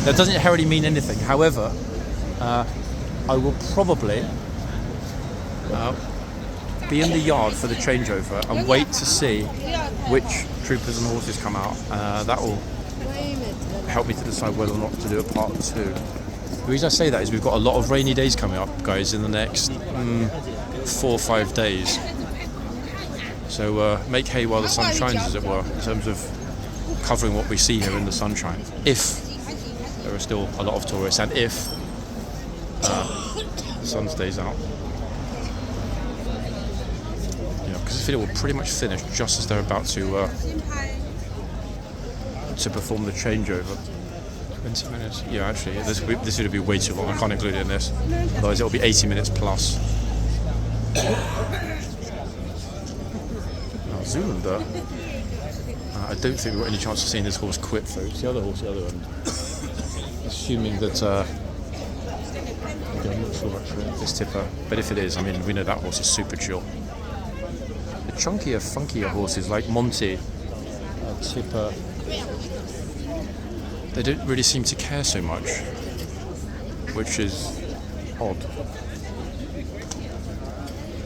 Speaker 1: that doesn't inherently mean anything. However, I will probably be in the yard for the changeover and wait to see which troopers and horses come out. That will help me to decide whether or not to do a part 2. The reason I say that is we've got a lot of rainy days coming up, guys, in the next 4 or 5 days. So make hay while the sun shines, as it were, in terms of covering what we see here in the sunshine. If there are still a lot of tourists, and if the sun stays out. Because the video will pretty much finish just as they're about to perform the changeover. 20 minutes? Yeah, actually, this would be way too long. I can't include it in this. Otherwise, it'll be 80 minutes plus. Now, Zoolander, I don't think we've got any chance of seeing this horse quit, folks. The other horse, the other end. Assuming that, I'm not sure actually, this tipper. But if it is, I mean, we know that horse is super chill. The chunkier, funkier horses like Monty, Tipper, they don't really seem to care so much, which is odd.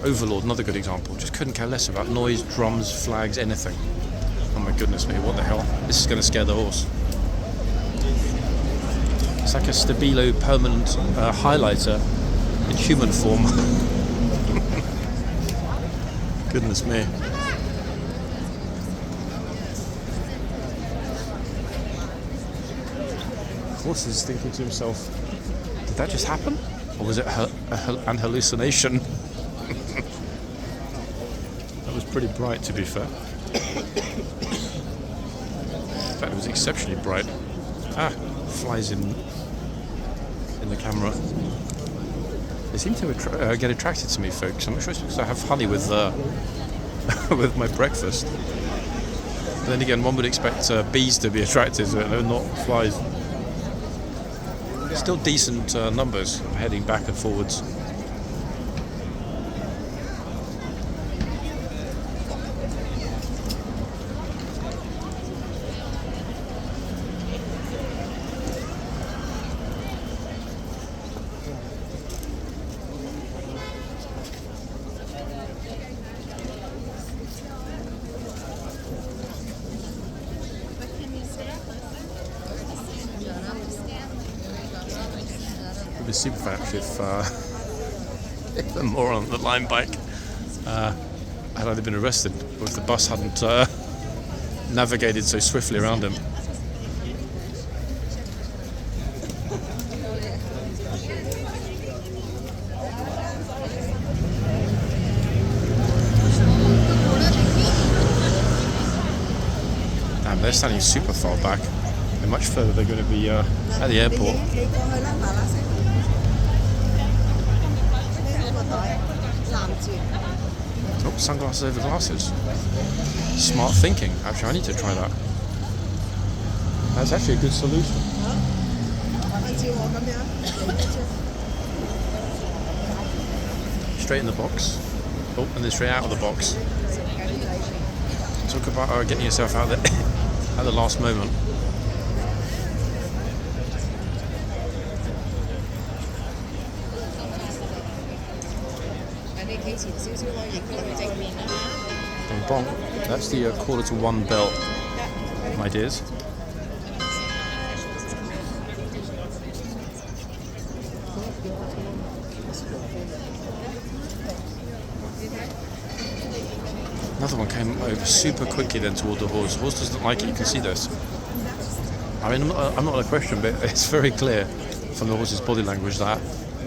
Speaker 1: Overlord, another good example, just couldn't care less about noise, drums, flags, anything. Oh my goodness me, what the hell? This is going to scare the horse. It's like a Stabilo permanent highlighter in human form. Goodness me. The horse is thinking to himself, did that just happen? Or was it an hallucination? That was pretty bright, to be fair. In fact, it was exceptionally bright. Flies in the camera. They seem to get attracted to me, folks. I'm not sure it's because I have honey with with my breakfast. But then again, one would expect bees to be attracted to it, though, not flies. Still decent numbers heading back and forwards. It would be super fact if the moron on the line bike had either been arrested or if the bus hadn't navigated so swiftly around him. Damn, they're standing super far back. They're much further they're going to be at the airport. Oh, sunglasses over glasses. Smart thinking. Actually, I need to try that. That's actually a good solution. Straight in the box. Oh, and then straight out of the box. Talk about getting yourself out there at the last moment. Bing bong. That's the 1:45 bell, my dears. Another one came over super quickly then toward the horse. The horse doesn't like it, you can see this. I mean, I'm not going to question, but it's very clear from the horse's body language that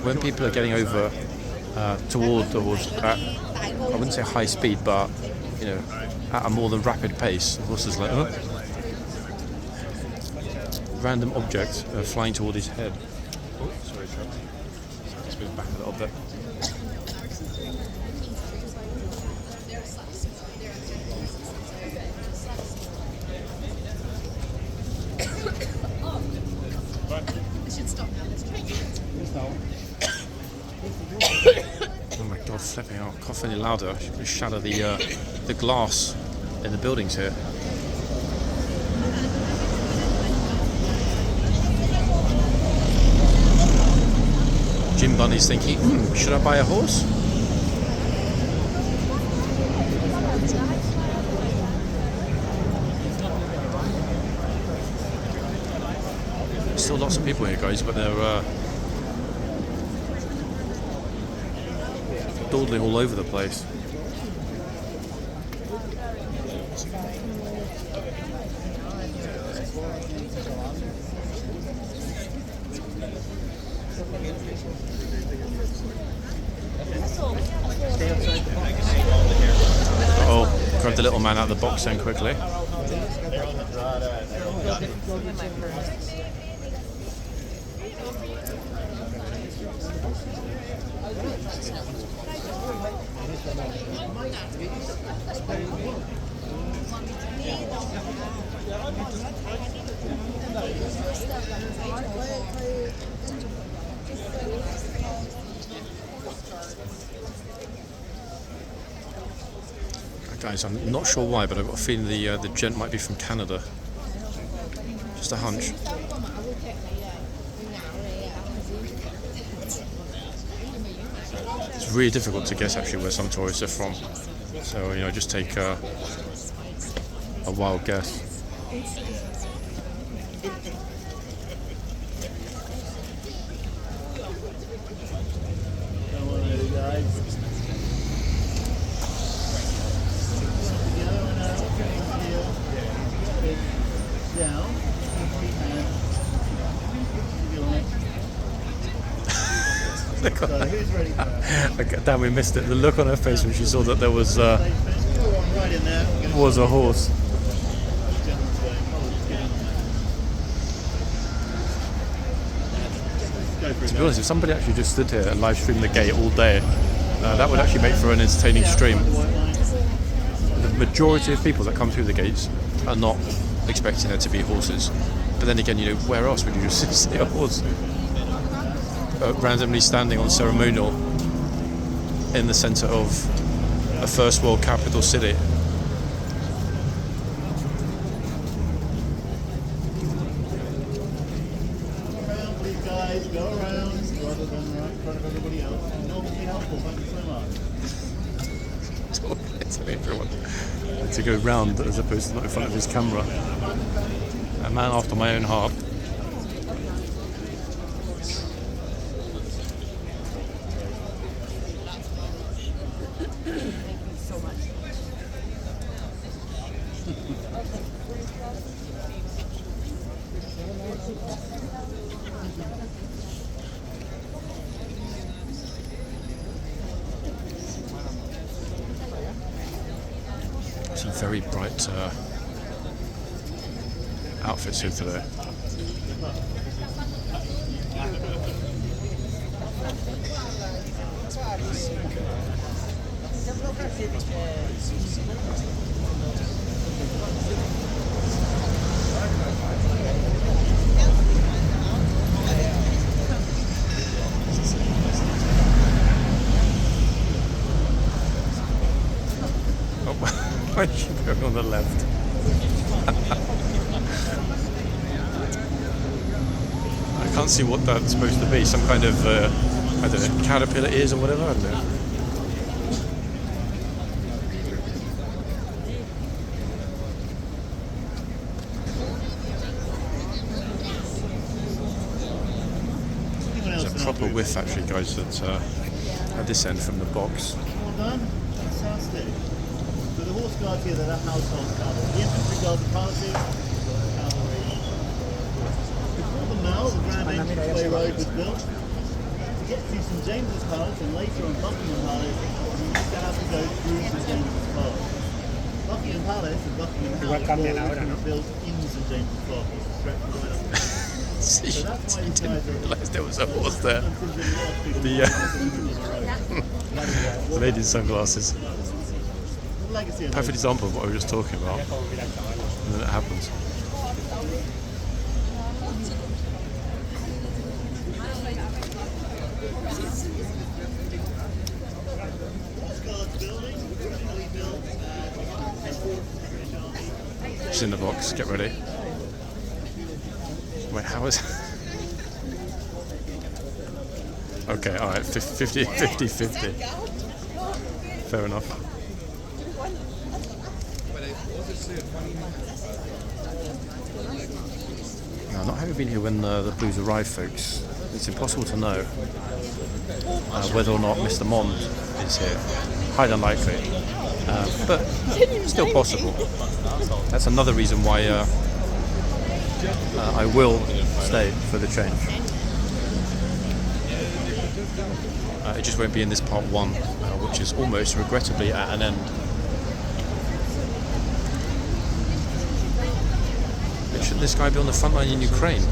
Speaker 1: when people are getting over toward the horse at, I wouldn't say high speed, but you know, at a more than rapid pace, the horse is like, random object flying toward his head. Oh, sorry, Chuck. Let's move back a little bit. Oh my god, flipping out. Cough any louder. She's going to shatter the glass in the buildings here. Jim Bunny's thinking, should I buy a horse? Still lots of people here, guys, but they're dawdling all over the place. Uh-oh, grab the little man out of the box then quickly. Guys, I'm not sure why, but I've got a feeling the gent might be from Canada. Just a hunch. It's really difficult to guess actually where some tourists are from. So, you know, just take a wild guess. Damn, we missed it. The look on her face when she saw that there was a horse. To be honest, if somebody actually just stood here and live streamed the gate all day, that would actually make for an entertaining stream. The majority of people that come through the gates are not expecting there to be horses. But then again, you know, where else would you just see a horse randomly standing on ceremonial in the centre of a first world capital city?
Speaker 6: Go around rather than right in front of everybody else. And not be helpful, thank you so much.
Speaker 1: Telling everyone to go round as opposed to not in front of his camera. A man after my own heart. Some very bright outfits here today. Why is she going on the left? I can't see what that's supposed to be. Some kind of, I don't know, caterpillar ears or whatever, I don't know. There's a proper whiff actually, guys, at this end from the box.
Speaker 6: Well done. Fantastic. So the horse guards here, they're household guards. The infantry guards are parties, the cavalry. Before the Mall, the Grand Entranceway Road was built. To get to St James's Palace and later on Buckingham Palace, you used to have to go through St James's Park. Buckingham Palace and Buckingham House were built in St James's Park.
Speaker 1: See, so you didn't realise there was a horse there. The lady in sunglasses. Perfect example of what we were just talking about. And then it happens. She's in the box, get ready. Wait, how is... Okay, alright, 50-50. Fair enough. Now, not having been here when the Blues arrived, folks, it's impossible to know whether or not Mr. Mond is here. Highly unlikely, but still possible. That's another reason why I will stay for the change. It just won't be in this part one, which is almost regrettably at an end. But shouldn't this guy be on the front line in Ukraine?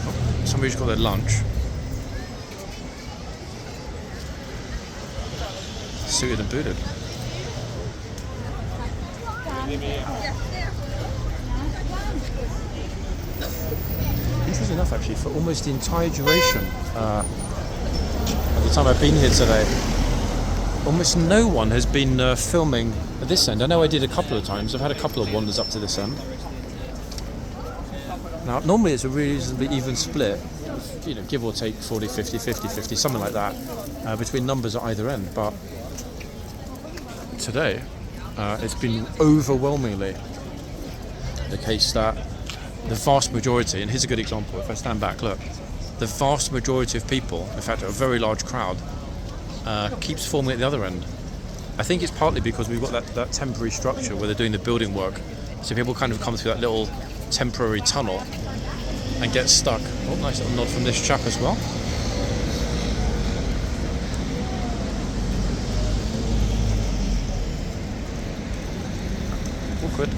Speaker 1: Oh, somebody's got their lunch. Suited and booted. interesting enough, actually, for almost the entire duration of the time I've been here today, almost no one has been filming at this end. I know I did a couple of times. I've had a couple of wanders up to this end. Now, normally it's a reasonably even split, you know, give or take 40, 50, 50, 50, something like that, between numbers at either end. But today, it's been overwhelmingly the case that the vast majority, and here's a good example, if I stand back, look, the vast majority of people, in fact a very large crowd, keeps forming at the other end. I think it's partly because we've got that temporary structure where they're doing the building work, so people kind of come through that little temporary tunnel and get stuck. Oh, nice little nod from this chap as well. Awkward.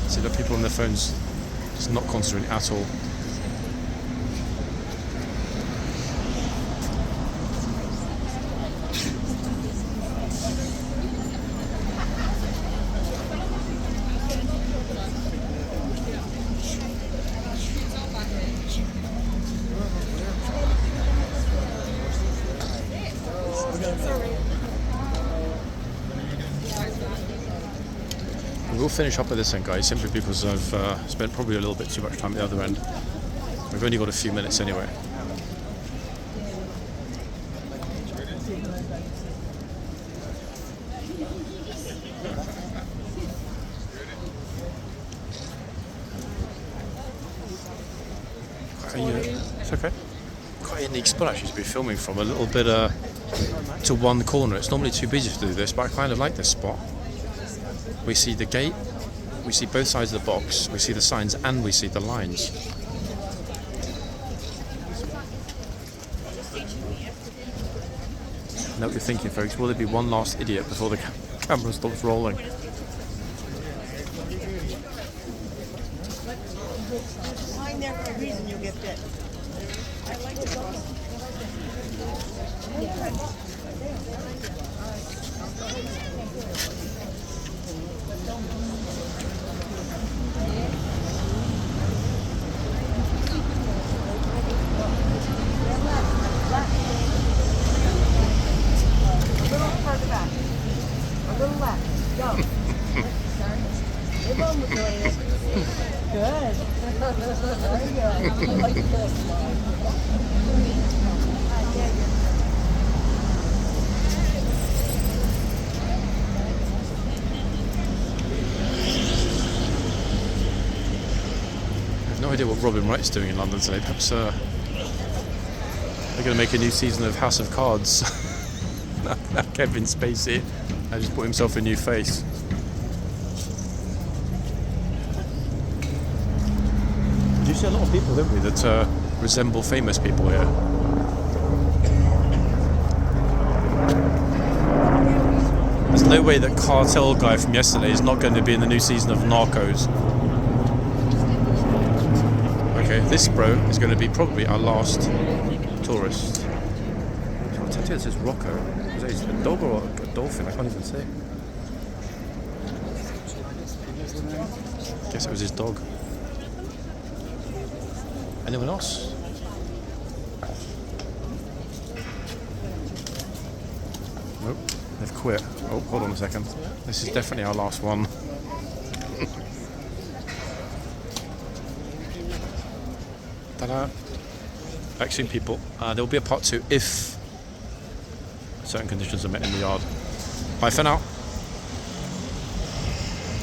Speaker 1: See the people on their phones just not concentrating at all. We'll finish up at this end, guys, simply because I've spent probably a little bit too much time at the other end. We've only got a few minutes anyway. It's okay. Quite a unique spot actually to be filming from, a little bit to one corner. It's normally too busy to do this, but I kind of like this spot. We see the gate, we see both sides of the box, we see the signs, and we see the lines. I know what you're thinking, folks. Will there be one last idiot before the camera stops rolling?
Speaker 4: Lying there for a reason, you'll get bit. I like it.
Speaker 1: No idea what Robin Wright's doing in London today. Perhaps they're going to make a new season of House of Cards. Now Kevin Spacey has just put himself a new face. Do you see a lot of people, don't we, that resemble famous people here? There's no way that cartel guy from yesterday is not going to be in the new season of Narcos. Okay, this bro is going to be probably our last tourist. What tattoo that says Rocco? Is that a dog or a dolphin? I can't even say. Guess it was his dog. Anyone else? Nope, they've quit. Oh, hold on a second. This is definitely our last one. Ta-da. Vaccine people. There will be a part 2 if certain conditions are met in the yard. Bye for now.